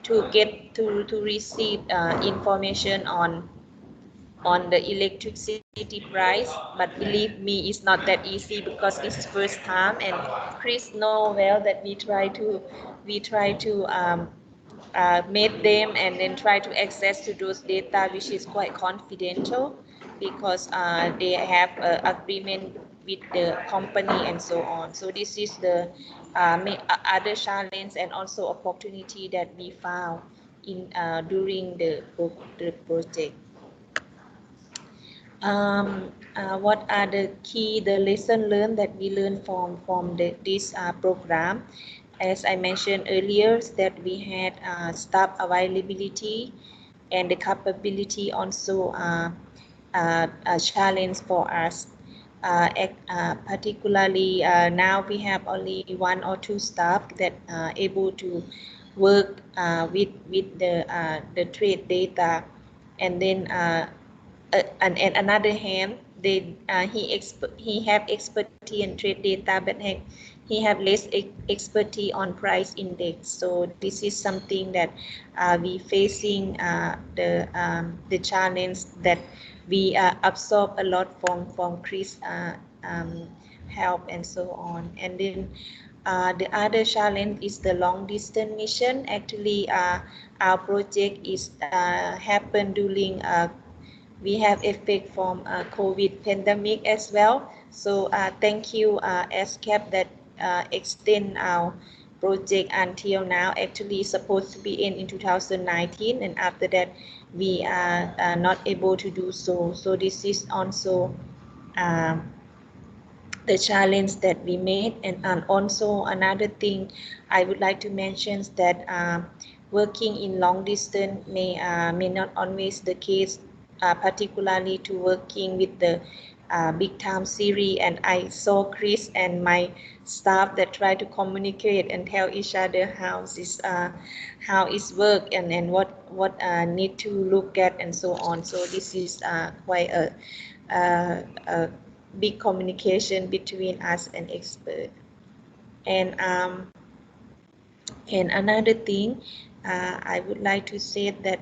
to get to receive information on the electricity price. But believe me, it's not that easy because it's first time, and Chris know well that we try to meet them and then try to access to those data, which is quite confidential, because they have agreement with the company and so on. So this is the other challenge and also opportunity that we found in during the project. What are the lesson learned that we learned from this program? As I mentioned earlier, that we had staff availability and the capability also a challenge for us. Particularly now we have only 1 or 2 staff that are able to work with the trade data, and then and another hand, he have expertise in trade data, but he have less expertise on price index. So this is something that we facing the challenge that we absorb a lot from Chris help and so on. And then the other challenge is the long distance mission. Actually, our project is happened during we have effect from COVID pandemic as well. So thank you ESCAP that extend our project until now. Actually supposed to be in 2019, and after that we are not able to do so. So this is also the challenge that we made. And also another thing I would like to mention is that working in long distance may not always the case, particularly to working with the big time series, and I saw Chris and my staff that try to communicate and tell each other how it's work and what need to look at and so on. So this is quite a big communication between us and expert. And another thing I would like to say that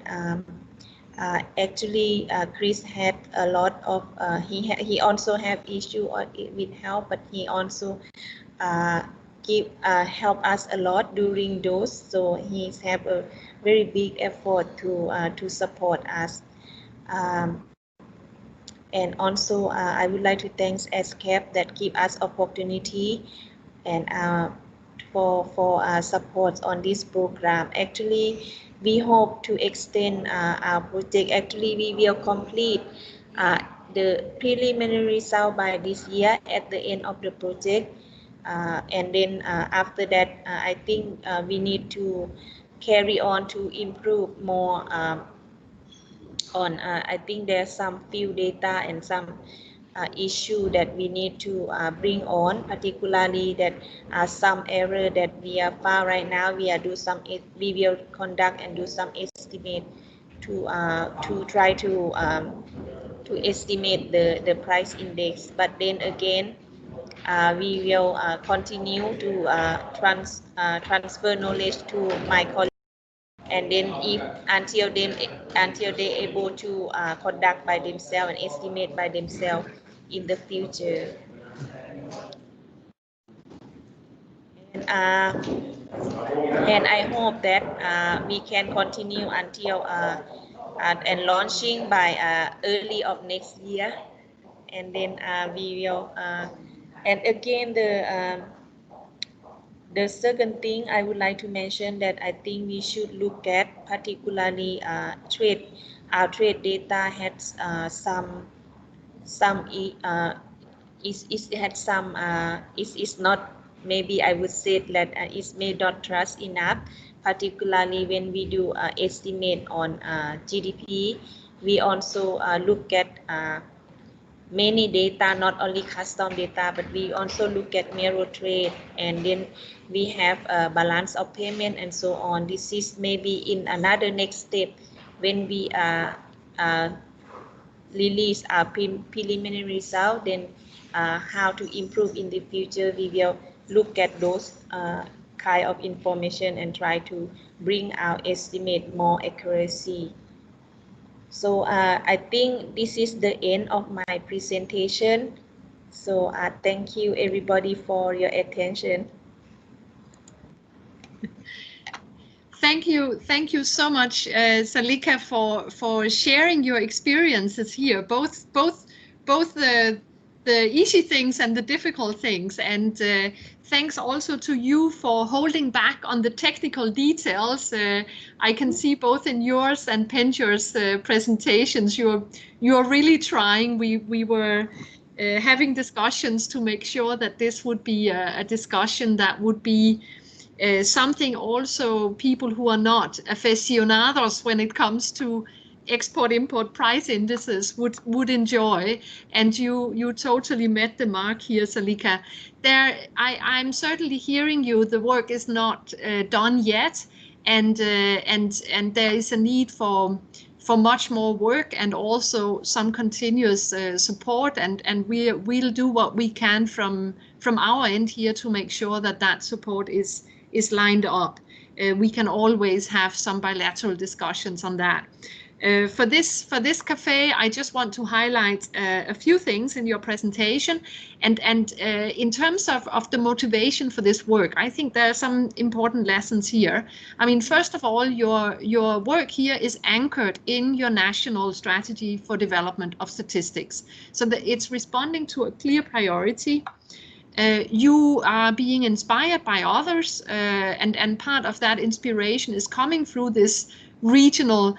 actually Chris had a lot of he also have issue with health, but he also help us a lot during those, so he's have a very big effort to support us. And also I would like to thank ESCAP that give us opportunity and for support on this program. Actually, we hope to extend our project. Actually, we will complete the preliminary result by this year at the end of the project. And then after that, I think we need to carry on to improve more on. I think there's some field data and some issue that we need to bring on, particularly that some error that we are found right now. We will conduct and do some estimate to try to estimate the price index. But then again, we will continue to transfer knowledge to my colleagues, and then until they able to conduct by themselves and estimate by themselves in the future. And I hope that we can continue until and launching by early of next year, and then we will and again the second thing I would like to mention that I think we should look at, particularly trade. Our trade data has is not, maybe I would say that is may not trust enough, particularly when we do estimate on GDP. We also look at many data, not only custom data, but we also look at mirror trade, and then we have a balance of payment and so on. This is maybe in another next step when we release our preliminary result, then how to improve in the future. We will look at those kind of information and try to bring our estimate more accuracy. So I think this is the end of my presentation. So thank you everybody for your attention.
Thank you so much, Salika, for sharing your experiences here, both the easy things and the difficult things, and thanks also to you for holding back on the technical details. I can see both in yours and Penjor's presentations, you're really trying. We were having discussions to make sure that this would be a discussion that would be something also people who are not aficionados when it comes to export-import price indices would enjoy, and you totally met the mark here, Salika. I'm certainly hearing you. The work is not done yet, and there is a need for much more work and also some continuous support, and we'll do what we can from our end here to make sure that support is lined up. We can always have some bilateral discussions on that. For this cafe, I just want to highlight a few things in your presentation, and in terms of the motivation for this work, I think there are some important lessons here. I mean, first of all, your work here is anchored in your national strategy for development of statistics, so that it's responding to a clear priority. You are being inspired by others, and part of that inspiration is coming through this regional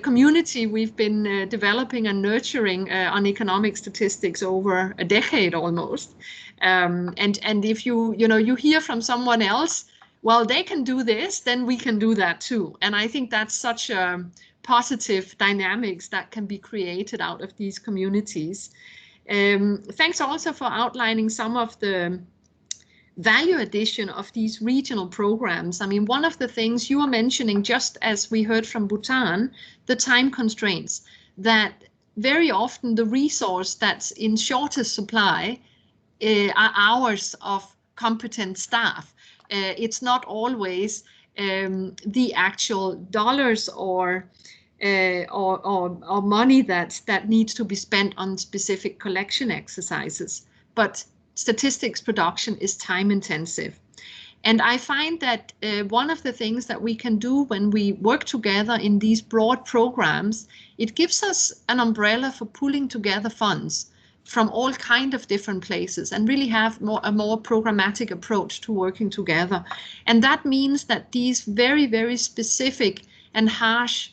community we've been developing and nurturing on economic statistics over a decade almost. And if you hear from someone else, well, they can do this, then we can do that too. And I think that's such a positive dynamics that can be created out of these communities. Thanks also for outlining some of the value addition of these regional programs. I mean, one of the things you were mentioning, just as we heard from Bhutan, the time constraints, that very often the resource that's in shortest supply are hours of competent staff. It's not always the actual dollars or money that needs to be spent on specific collection exercises, but statistics production is time intensive. And I find that one of the things that we can do when we work together in these broad programs, it gives us an umbrella for pulling together funds from all kind of different places and really have a more programmatic approach to working together. And that means that these very, very specific and harsh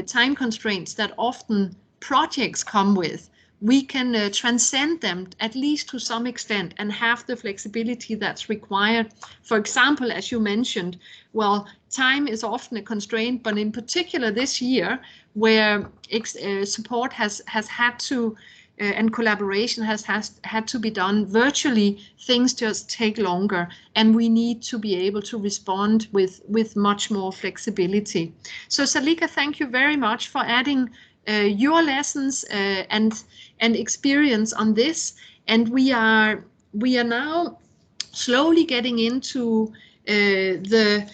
time constraints that often projects come with, we can transcend them at least to some extent and have the flexibility that's required. For example, as you mentioned, well, time is often a constraint, but in particular this year, where support has had to and collaboration has had to be done virtually, things just take longer, and we need to be able to respond with much more flexibility. So Salika, thank you very much for adding your lessons and experience on this. And we are now slowly getting into the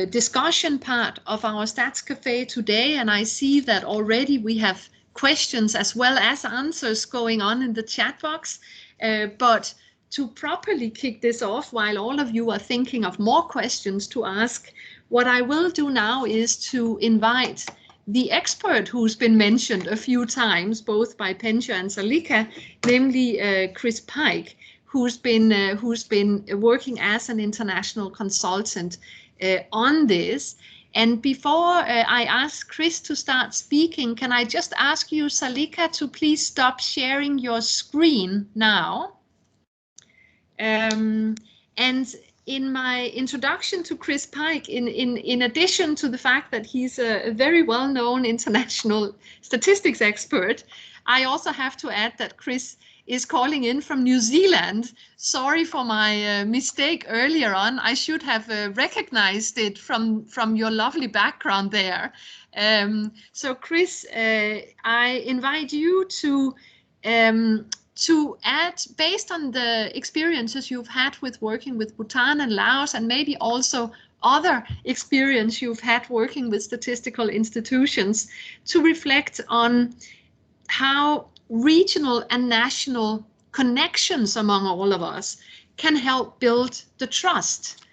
discussion part of our Stats Cafe today, and I see that already we have questions as well as answers going on in the chat box. But to properly kick this off, while all of you are thinking of more questions to ask, what I will do now is to invite the expert who's been mentioned a few times, both by Pencha and Salika, namely Chris Pike, who's been working as an international consultant on this. And before I ask Chris to start speaking, can I just ask you, Salika, to please stop sharing your screen now? And in my introduction to Chris Pike, in addition to the fact that he's a very well-known international statistics expert, I also have to add that Chris is calling in from New Zealand. Sorry for my mistake earlier on. I should have recognized it from your lovely background there. So Chris, I invite you to add, based on the experiences you've had with working with Bhutan and Laos, and maybe also other experience you've had working with statistical institutions, to reflect on how regional and national connections among all of us can help build the trust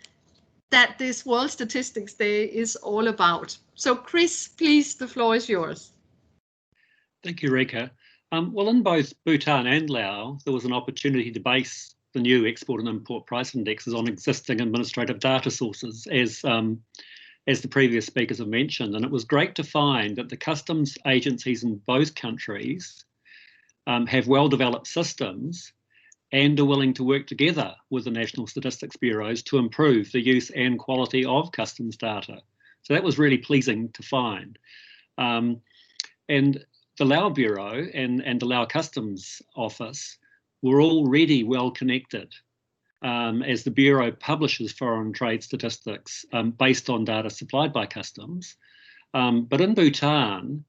that this World Statistics Day is all about. So Chris, please, the floor is yours.
Thank you, Rika. Well, in both Bhutan and Laos, there was an opportunity to base the new export and import price indexes on existing administrative data sources, as the previous speakers have mentioned. And it was great to find that the customs agencies in both countries have well-developed systems and are willing to work together with the national statistics bureaus to improve the use and quality of customs data. So that was really pleasing to find. And the Lao Bureau and the Lao Customs Office were already well connected, as the Bureau publishes foreign trade statistics based on data supplied by customs. But in Bhutan,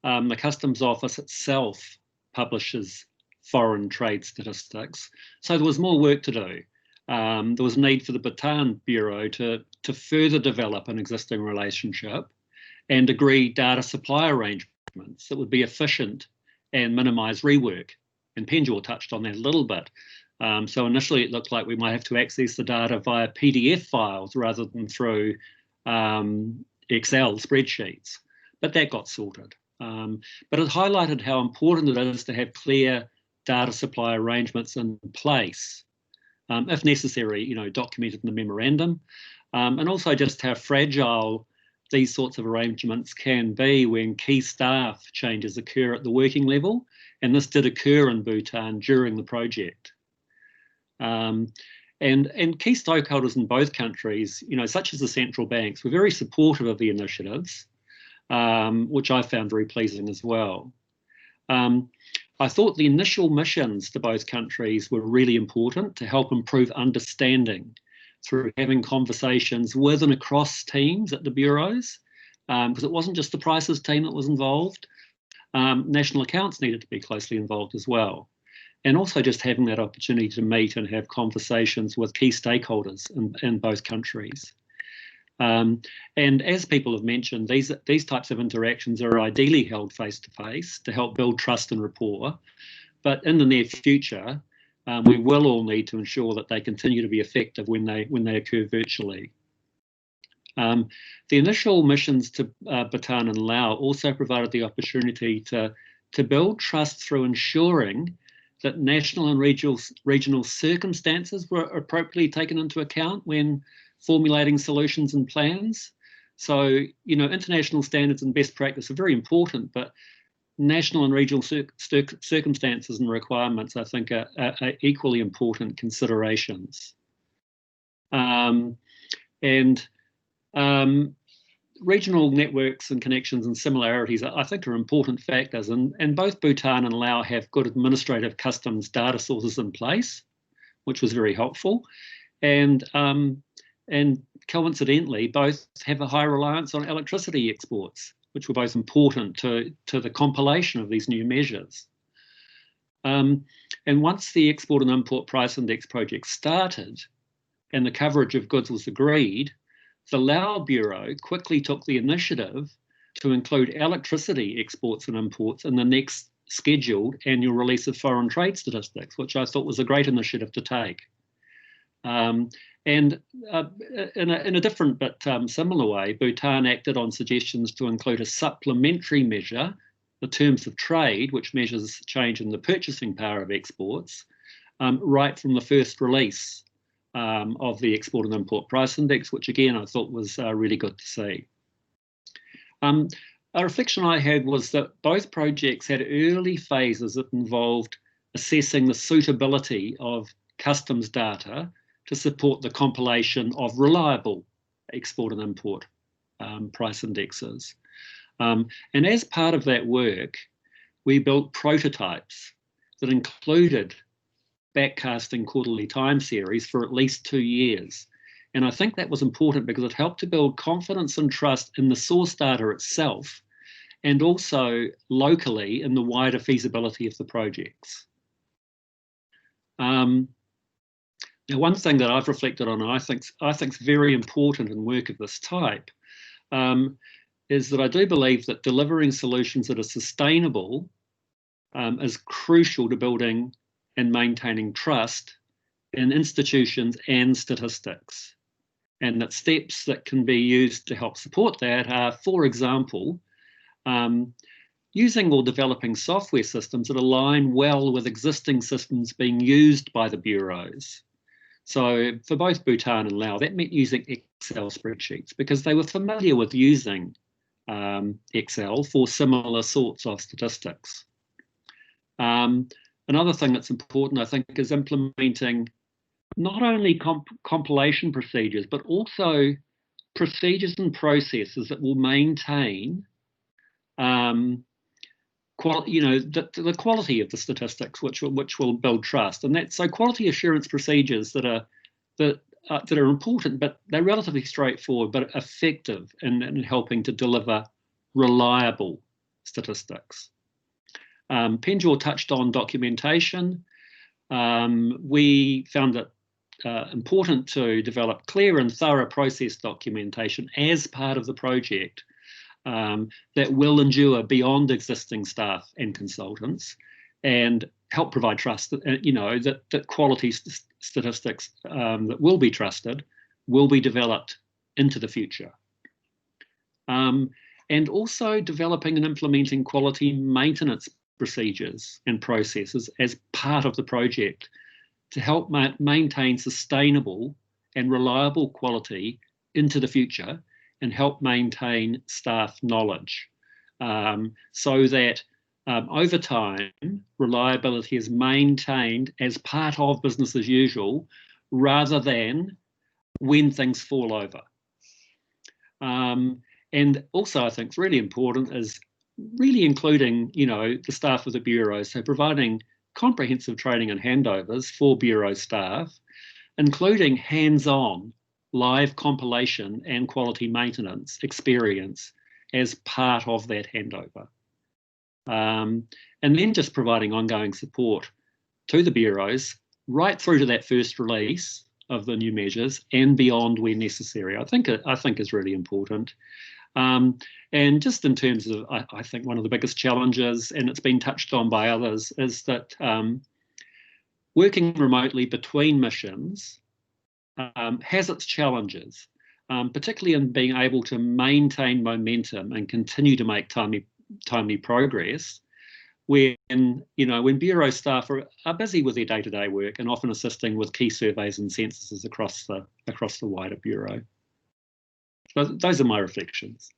the Customs Office itself publishes foreign trade statistics. So there was more work to do. There was a need for the Bhutan Bureau to further develop an existing relationship and agree data supply arrangements that would be efficient and minimise rework. And Penjor touched on that a little bit. So initially it looked like we might have to access the data via PDF files rather than through Excel spreadsheets, but that got sorted. But it highlighted how important it is to have clear data supply arrangements in place, if necessary, documented in the memorandum, and also just how fragile these sorts of arrangements can be when key staff changes occur at the working level, and this did occur in Bhutan during the project. And key stakeholders in both countries, such as the central banks, were very supportive of the initiatives, which I found very pleasing as well. I thought the initial missions to both countries were really important to help improve understanding through having conversations with and across teams at the bureaus, because it wasn't just the prices team that was involved. National accounts needed to be closely involved as well. And also just having that opportunity to meet and have conversations with key stakeholders in both countries. And as people have mentioned, these types of interactions are ideally held face-to-face to help build trust and rapport. But in the near future, we will all need to ensure that they continue to be effective when they occur virtually. The initial missions to Bhutan and Lao also provided the opportunity to build trust through ensuring that national and regional circumstances were appropriately taken into account when formulating solutions and plans. So, you know, international standards and best practice are very important, but national and regional circumstances and requirements, I think, are equally important considerations. Regional networks and connections and similarities, I think, are important factors, and both Bhutan and Lao have good administrative customs data sources in place, which was very helpful, and coincidentally, both have a high reliance on electricity exports, which were both important to the compilation of these new measures. And once the Export and Import Price Index project started and the coverage of goods was agreed, the Lao Bureau quickly took the initiative to include electricity exports and imports in the next scheduled annual release of foreign trade statistics, which I thought was a great initiative to take. And in a different but similar way, Bhutan acted on suggestions to include a supplementary measure, the terms of trade, which measures change in the purchasing power of exports, right from the first release of the Export and Import Price Index, which again I thought was really good to see. A reflection I had was that both projects had early phases that involved assessing the suitability of customs data to support the compilation of reliable export and import price indexes. And as part of that work, we built prototypes that included backcasting quarterly time series for at least 2 years. And I think that was important because it helped to build confidence and trust in the source data itself, and also locally in the wider feasibility of the projects. Now, one thing that I've reflected on, and I think is very important in work of this type, is that I do believe that delivering solutions that are sustainable is crucial to building and maintaining trust in institutions and statistics. And that steps that can be used to help support that are, for example, using or developing software systems that align well with existing systems being used by the bureaus. So for both Bhutan and Lao, that meant using Excel spreadsheets because they were familiar with using Excel for similar sorts of statistics. Another thing that's important, I think, is implementing not only compilation procedures, but also procedures and processes that will maintain the quality of the statistics, which will build trust. And that's so quality assurance procedures that are important, but they're relatively straightforward, but effective in helping to deliver reliable statistics. Penjor touched on documentation. We found it important to develop clear and thorough process documentation as part of the project that will endure beyond existing staff and consultants and help provide trust that, that quality statistics that will be trusted will be developed into the future. And also developing and implementing quality maintenance procedures and processes as part of the project to help maintain sustainable and reliable quality into the future and help maintain staff knowledge so that over time, reliability is maintained as part of business as usual rather than when things fall over. And also, I think it's really important is really including, you know, the staff of the Bureau, so providing comprehensive training and handovers for Bureau staff, including hands-on live compilation and quality maintenance experience as part of that handover. And then just providing ongoing support to the bureaus right through to that first release of the new measures and beyond where necessary. I think is really important. And just in terms of, I think one of the biggest challenges, and it's been touched on by others, is that working remotely between missions has its challenges, particularly in being able to maintain momentum and continue to make timely progress when Bureau staff are busy with their day-to-day work and often assisting with key surveys and censuses across the wider Bureau. So those are my reflections.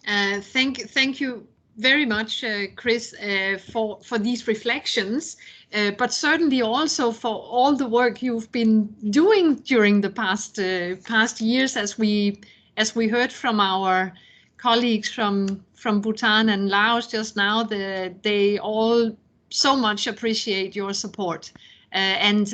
Thank you very much, Chris, for these reflections, but certainly also for all the work you've been doing during the past years, as we heard from our colleagues from Bhutan and Laos just now. They all so much appreciate your support, and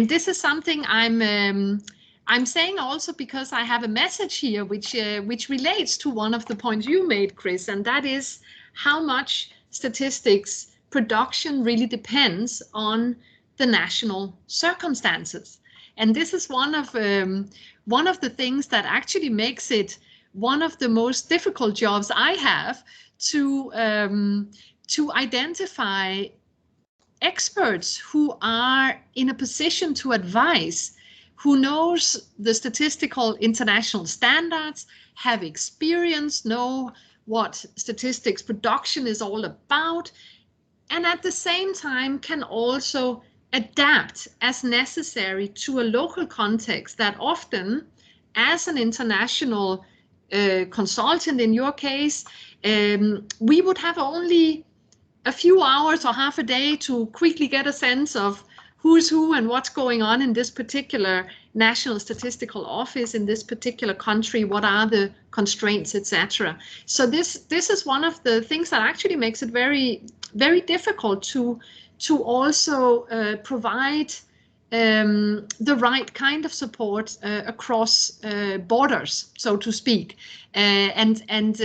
this is something I'm saying also because I have a message here which relates to one of the points you made, Chris, and that is how much statistics production really depends on the national circumstances. And this is one of the things that actually makes it one of the most difficult jobs I have to identify experts who are in a position to advise, who knows the statistical international standards, have experience, know what statistics production is all about, and at the same time can also adapt as necessary to a local context that often, as an international consultant in your case, we would have only a few hours or half a day to quickly get a sense of who's who and what's going on in this particular national statistical office in this particular country, what are the constraints, etc. So this is one of the things that actually makes it very, very difficult to also provide the right kind of support across borders, so to speak, and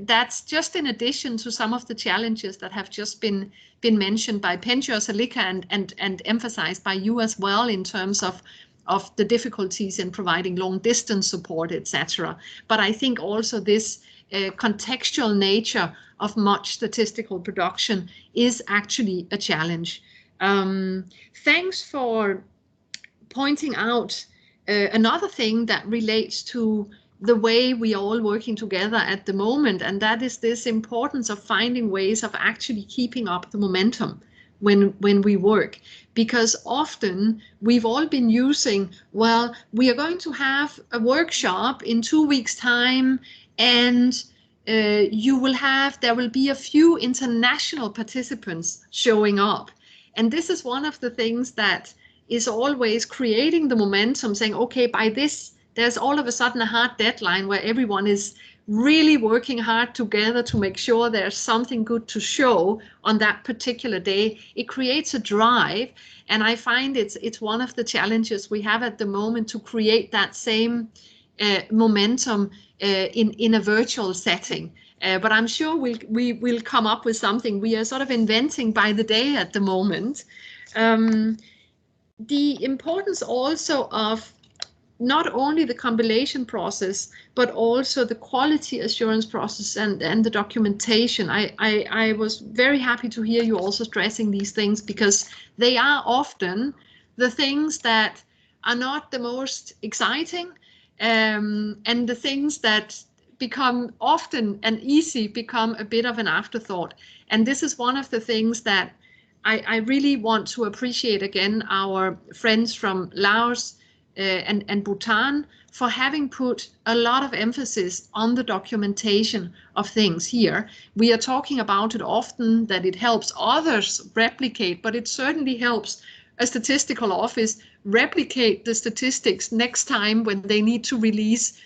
that's just in addition to some of the challenges that have just been mentioned by Pencho, Salika, and emphasized by you as well in terms of the difficulties in providing long distance support, etc. But I think also this contextual nature of much statistical production is actually a challenge. Thanks for pointing out another thing that relates to the way we are all working together at the moment, and that is this importance of finding ways of actually keeping up the momentum when we work, because often we've all been using, well, we are going to have a workshop in 2 weeks' time, and there will be a few international participants showing up. And this is one of the things that is always creating the momentum, saying, okay, by this, there's all of a sudden a hard deadline where everyone is really working hard together to make sure there's something good to show on that particular day. It creates a drive, and I find it's one of the challenges we have at the moment to create that same momentum in a virtual setting. But I'm sure we will come up with something. We are sort of inventing by the day at the moment. The importance also of not only the compilation process, but also the quality assurance process and the documentation. I was very happy to hear you also stressing these things, because they are often the things that are not the most exciting, and the things that become often and easy become a bit of an afterthought. And this is one of the things that I really want to appreciate again our friends from Laos and Bhutan for having put a lot of emphasis on the documentation of things here. We are talking about it often, that it helps others replicate, but it certainly helps a statistical office replicate the statistics next time when they need to release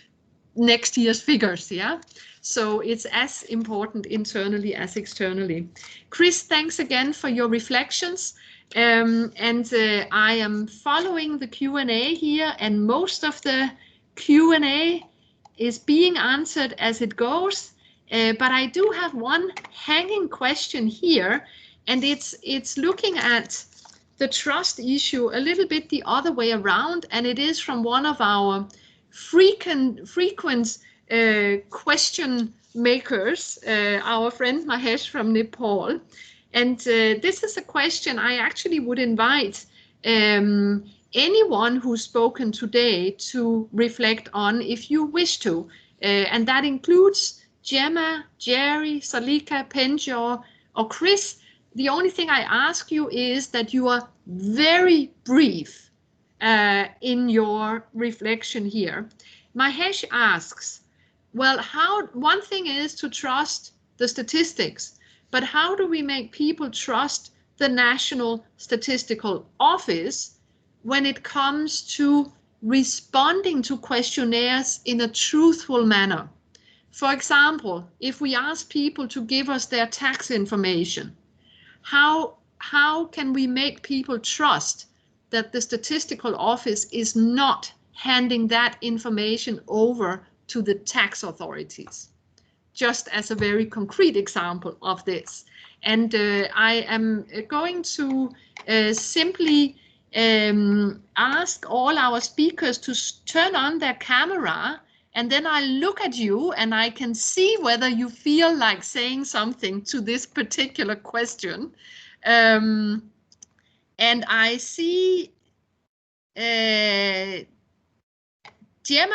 next year's figures, yeah? So it's as important internally as externally. Chris, thanks again for your reflections. I am following the Q&A here, and most of the Q&A is being answered as it goes. But I do have one hanging question here, and it's looking at the trust issue a little bit the other way around, and it is from one of our frequent question makers, our friend Mahesh from Nepal. And this is a question I actually would invite anyone who's spoken today to reflect on if you wish to. And that includes Gemma, Jerry, Salika, Penjor, or Chris. The only thing I ask you is that you are very brief in your reflection here. Mahesh asks, well, one thing is to trust the statistics, but how do we make people trust the National Statistical Office when it comes to responding to questionnaires in a truthful manner? For example, if we ask people to give us their tax information, how can we make people trust that the Statistical Office is not handing that information over to the tax authorities? Just as a very concrete example of this. And I am going to simply ask all our speakers to turn on their camera, and then I look at you and I can see whether you feel like saying something to this particular question. And I see, Gemma,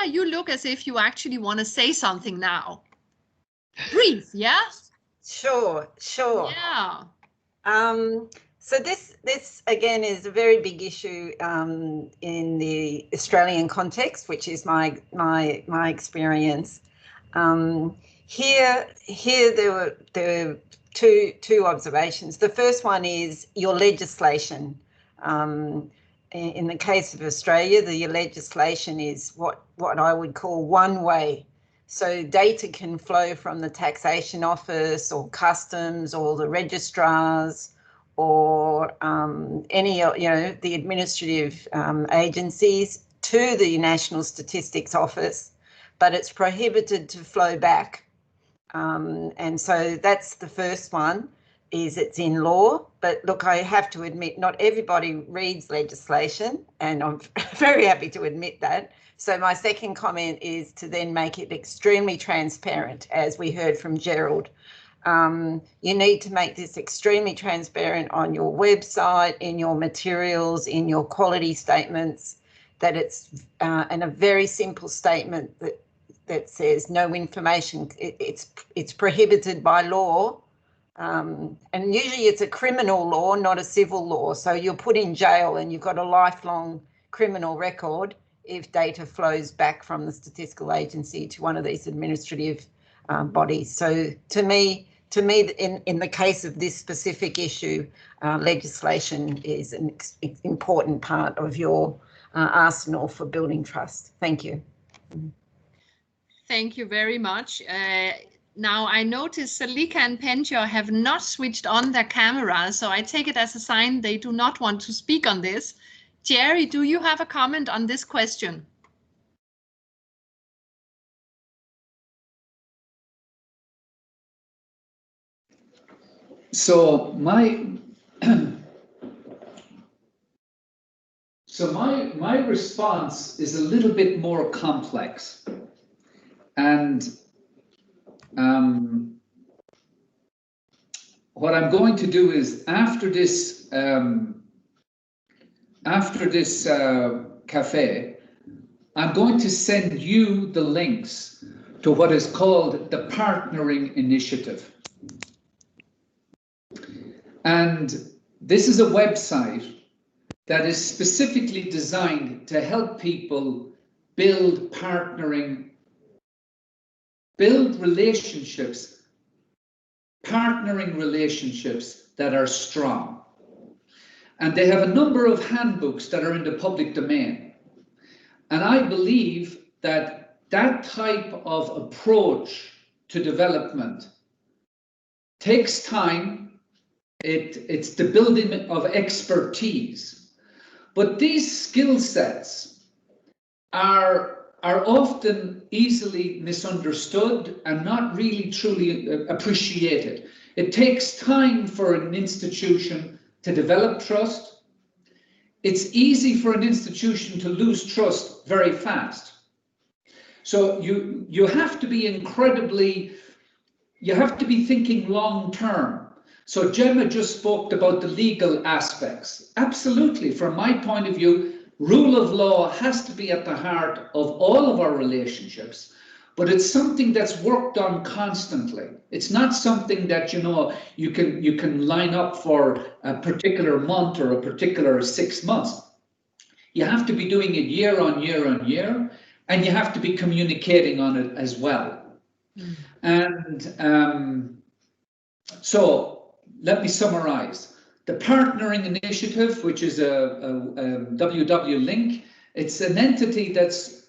you look as if you actually want to say something now. Brief, yeah?
Sure.
Yeah.
So this again is a very big issue in the Australian context, which is my experience. Here there were two observations. The first one is your legislation. In the case of Australia, the legislation is what I would call one way. So data can flow from the taxation office or customs or the registrars or any, the administrative agencies to the National Statistics Office, but it's prohibited to flow back. And so that's the first one, is it's in law. But look, I have to admit, not everybody reads legislation, and I'm very happy to admit that. So my second comment is to then make it extremely transparent, as we heard from Gerald. You need to make this extremely transparent on your website, in your materials, in your quality statements, that it's and a very simple statement that says no information, it's prohibited by law. And usually it's a criminal law, not a civil law. So you're put in jail and you've got a lifelong criminal record if data flows back from the statistical agency to one of these administrative bodies. So to me, in the case of this specific issue, legislation is an important part of your arsenal for building trust. Thank you.
Thank you very much. Now I notice Salika and Penjor have not switched on their cameras, so I take it as a sign they do not want to speak on this. Jerry, do you have a comment on this question?
So my response is a little bit more complex, and what I'm going to do is after this cafe, I'm going to send you the links to what is called the Partnering Initiative. And this is a website that is specifically designed to help people build relationships, partnering relationships that are strong. And they have a number of handbooks that are in the public domain. And I believe that that type of approach to development takes time. It's the building of expertise. But these skill sets are often easily misunderstood and not really truly appreciated. It takes time for an institution to develop trust. It's easy for an institution to lose trust very fast. So you have to be you have to be thinking long term. So Gemma just spoke about the legal aspects. Absolutely, from my point of view, rule of law has to be at the heart of all of our relationships, but it's something that's worked on constantly. It's not something that, you know, you can line up for a particular month or a particular 6 months. You have to be doing it year on year on year, and you have to be communicating on it as well. And so let me summarize. The Partnering Initiative, which is a WW link, it's an entity that's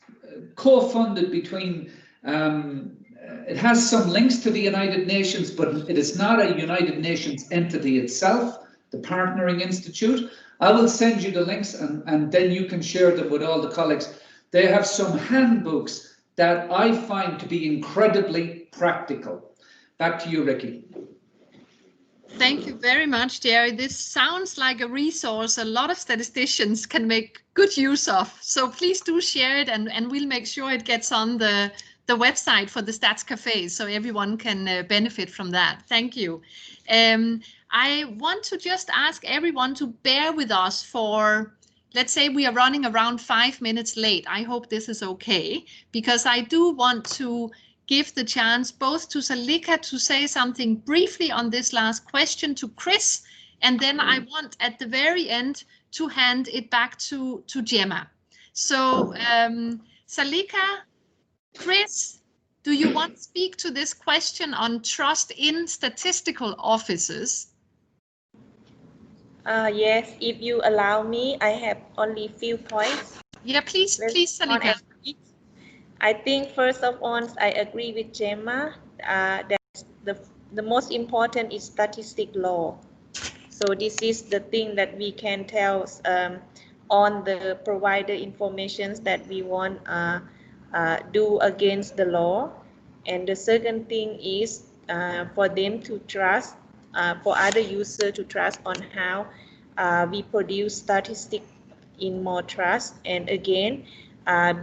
co-funded between, it has some links to the United Nations, but it is not a United Nations entity itself, the Partnering Institute. I will send you the links and then you can share them with all the colleagues. They have some handbooks that I find to be incredibly practical. Back to you, Ricky.
Thank you very much, Jerry. This sounds like a resource a lot of statisticians can make good use of. So please do share it, and we'll make sure it gets on the website for the Stats Cafes so everyone can benefit from that. Thank you. I want to just ask everyone to bear with us for, let's say we are running around 5 minutes late. I hope this is okay, because I do want to give the chance both to Salika to say something briefly on this last question, to Chris, and then I want at the very end to hand it back to Gemma. So Salika, Chris, do you want to speak to this question on trust in statistical offices?
Yes, if you allow me, I have only few points.
Yeah, please, Salika.
I think first of all, I agree with Gemma that the most important is statistic law. So this is the thing that we can tell on the provider informations that we want do against the law. And the second thing is for them to trust, for other users to trust on how we produce statistics in more trust. And again,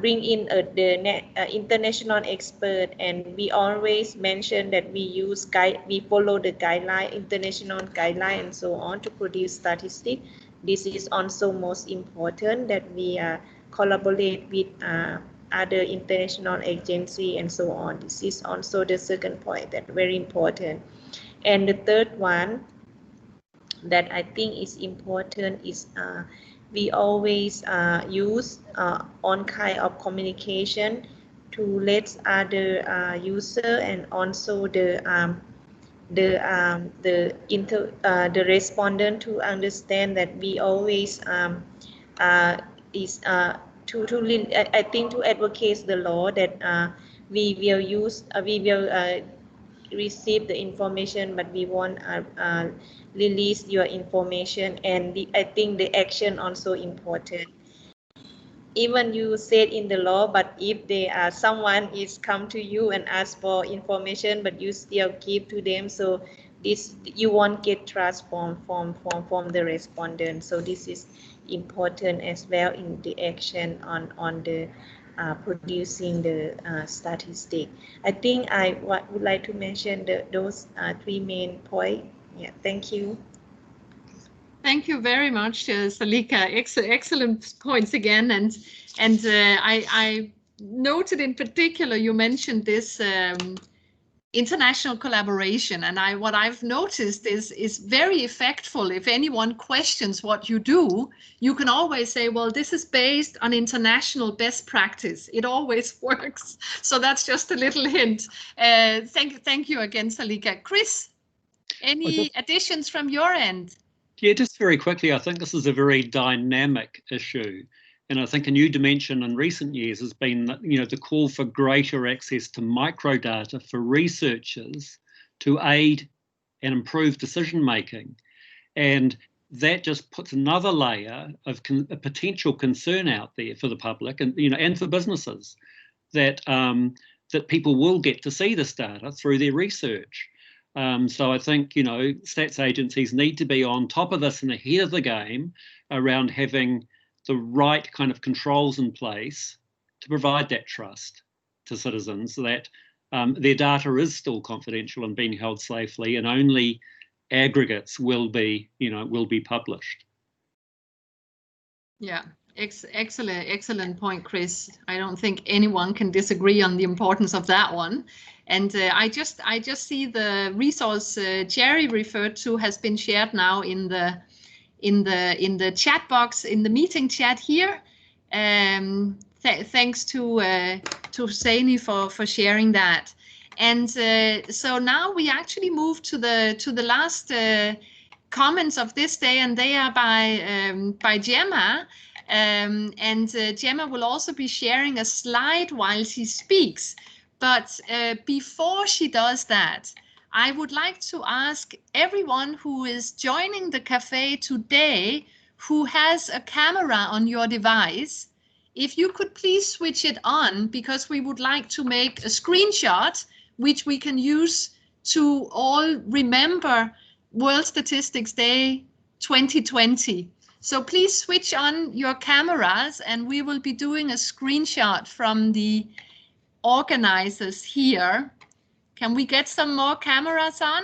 bring in the international expert, and we always mention that we follow the guideline, international guideline, and so on to produce statistics. This is also most important, that we collaborate with other international agency and so on. This is also the second point that very important. And the third one that I think is important is we always use on kind of communication to let other user and also the respondent to understand that we always I think to advocate the law that we will receive the information, but we won't release your information. And I think the action also important. Even you said in the law, but if someone is come to you and ask for information, but you still give to them, so this you won't get trust from the respondent. So this is important as well in the action on the producing the statistic. I think I would like to mention those 3 main points. Yeah, thank you.
Thank you very much, Salika. Excellent points again, and I noted in particular you mentioned this international collaboration, and what I've noticed is very effectful. If anyone questions what you do, you can always say, well, this is based on international best practice. It always works. So that's just a little hint. Thank you again, Salika. Chris, any additions from your end?
Yeah, just very quickly, I think this is a very dynamic issue. And I think a new dimension in recent years has been, the call for greater access to microdata for researchers to aid and improve decision making. And that just puts another layer of a potential concern out there for the public and, and for businesses that that people will get to see this data through their research. So I think, stats agencies need to be on top of this and ahead of the game around having the right kind of controls in place to provide that trust to citizens that their data is still confidential and being held safely, and only aggregates will be published.
Yeah, excellent point, Chris. I don't think anyone can disagree on the importance of that one. And I just see the resource Jerry referred to has been shared now in the chat box in the meeting chat here. Thanks to Saini for sharing that. And so now we actually move to the last comments of this day, and they are by Gemma. And Gemma will also be sharing a slide while she speaks. But before she does that, I would like to ask everyone who is joining the cafe today who has a camera on your device, if you could please switch it on, because we would like to make a screenshot which we can use to all remember World Statistics Day 2020. So please switch on your cameras and we will be doing a screenshot from the organizers here. Can we get some more cameras on?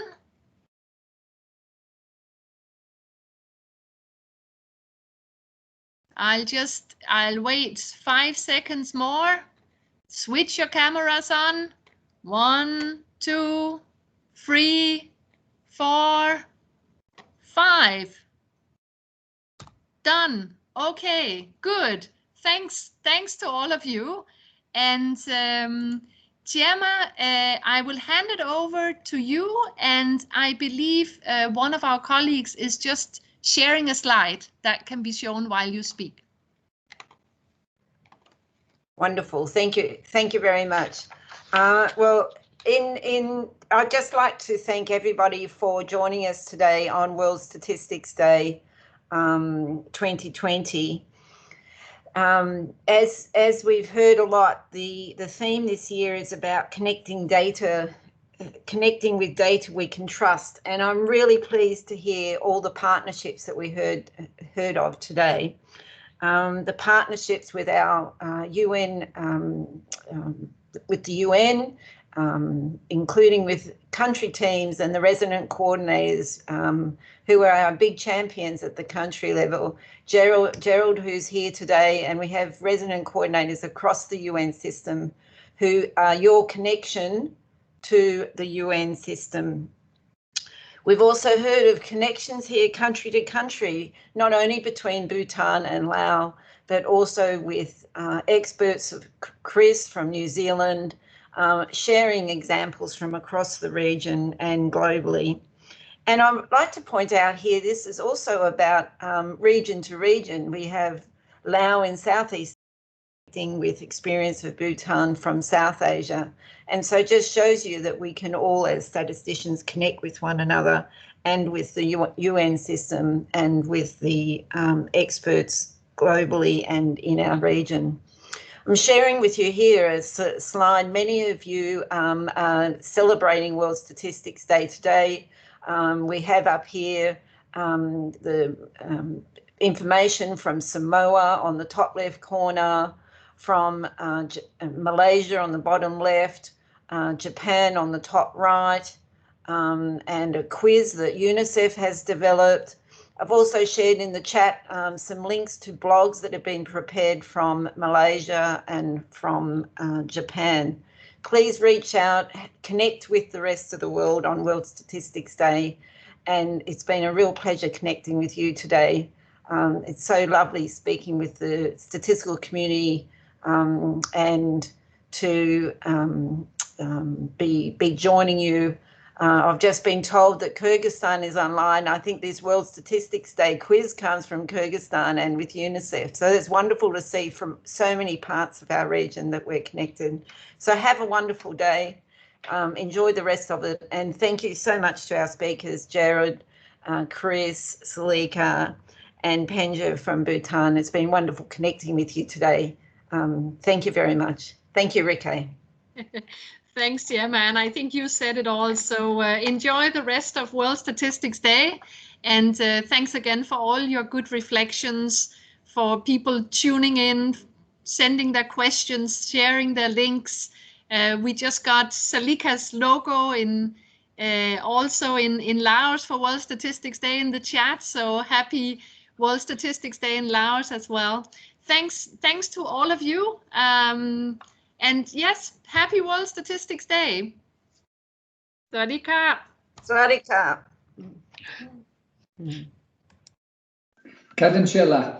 I'll wait 5 seconds more. Switch your cameras on. 1, 2, 3, 4, 5. Done. Okay, good. Thanks to all of you. And Gemma, I will hand it over to you, and I believe one of our colleagues is just sharing a slide that can be shown while you speak.
Wonderful. Thank you very much. Well, I'd just like to thank everybody for joining us today on World Statistics Day 2020. As we've heard a lot, the theme this year is about connecting with data we can trust, and I'm really pleased to hear all the partnerships that we heard of today. The partnerships with our UN, with the UN, including with country teams and the resident coordinators, who are our big champions at the country level. Gerald, who's here today, and we have resident coordinators across the UN system who are your connection to the UN system. We've also heard of connections here country to country, not only between Bhutan and Laos, but also with experts of Chris from New Zealand, sharing examples from across the region and globally. And I'd like to point out here, this is also about region to region. We have Laos in Southeast with experience of Bhutan from South Asia. And so it just shows you that we can all, as statisticians, connect with one another and with the UN system and with the experts globally and in our region. I'm sharing with you here a slide. Many of you are celebrating World Statistics Day today. We have up here the information from Samoa on the top left corner, from Malaysia on the bottom left, Japan on the top right, and a quiz that UNICEF has developed. I've also shared in the chat some links to blogs that have been prepared from Malaysia and from Japan. Please reach out, connect with the rest of the world on World Statistics Day, and it's been a real pleasure connecting with you today. It's so lovely speaking with the statistical community and to be joining you I've just been told that Kyrgyzstan is online. I think this World Statistics Day quiz comes from Kyrgyzstan and with UNICEF. So it's wonderful to see from so many parts of our region that we're connected. So have a wonderful day. Enjoy the rest of it. And thank you so much to our speakers, Jared, Chris, Salika, and Penja from Bhutan. It's been wonderful connecting with you today. Thank you very much. Thank you, Rikke.
Thanks, Gemma, and I think you said it all. So enjoy the rest of World Statistics Day, and thanks again for all your good reflections, for people tuning in, sending their questions, sharing their links. We just got Salika's logo in also in Laos for World Statistics Day in the chat. So happy World Statistics Day in Laos as well. Thanks to all of you. And yes, happy World Statistics Day. Sawasdee krap.
Sawasdee krap.
Kadanchila.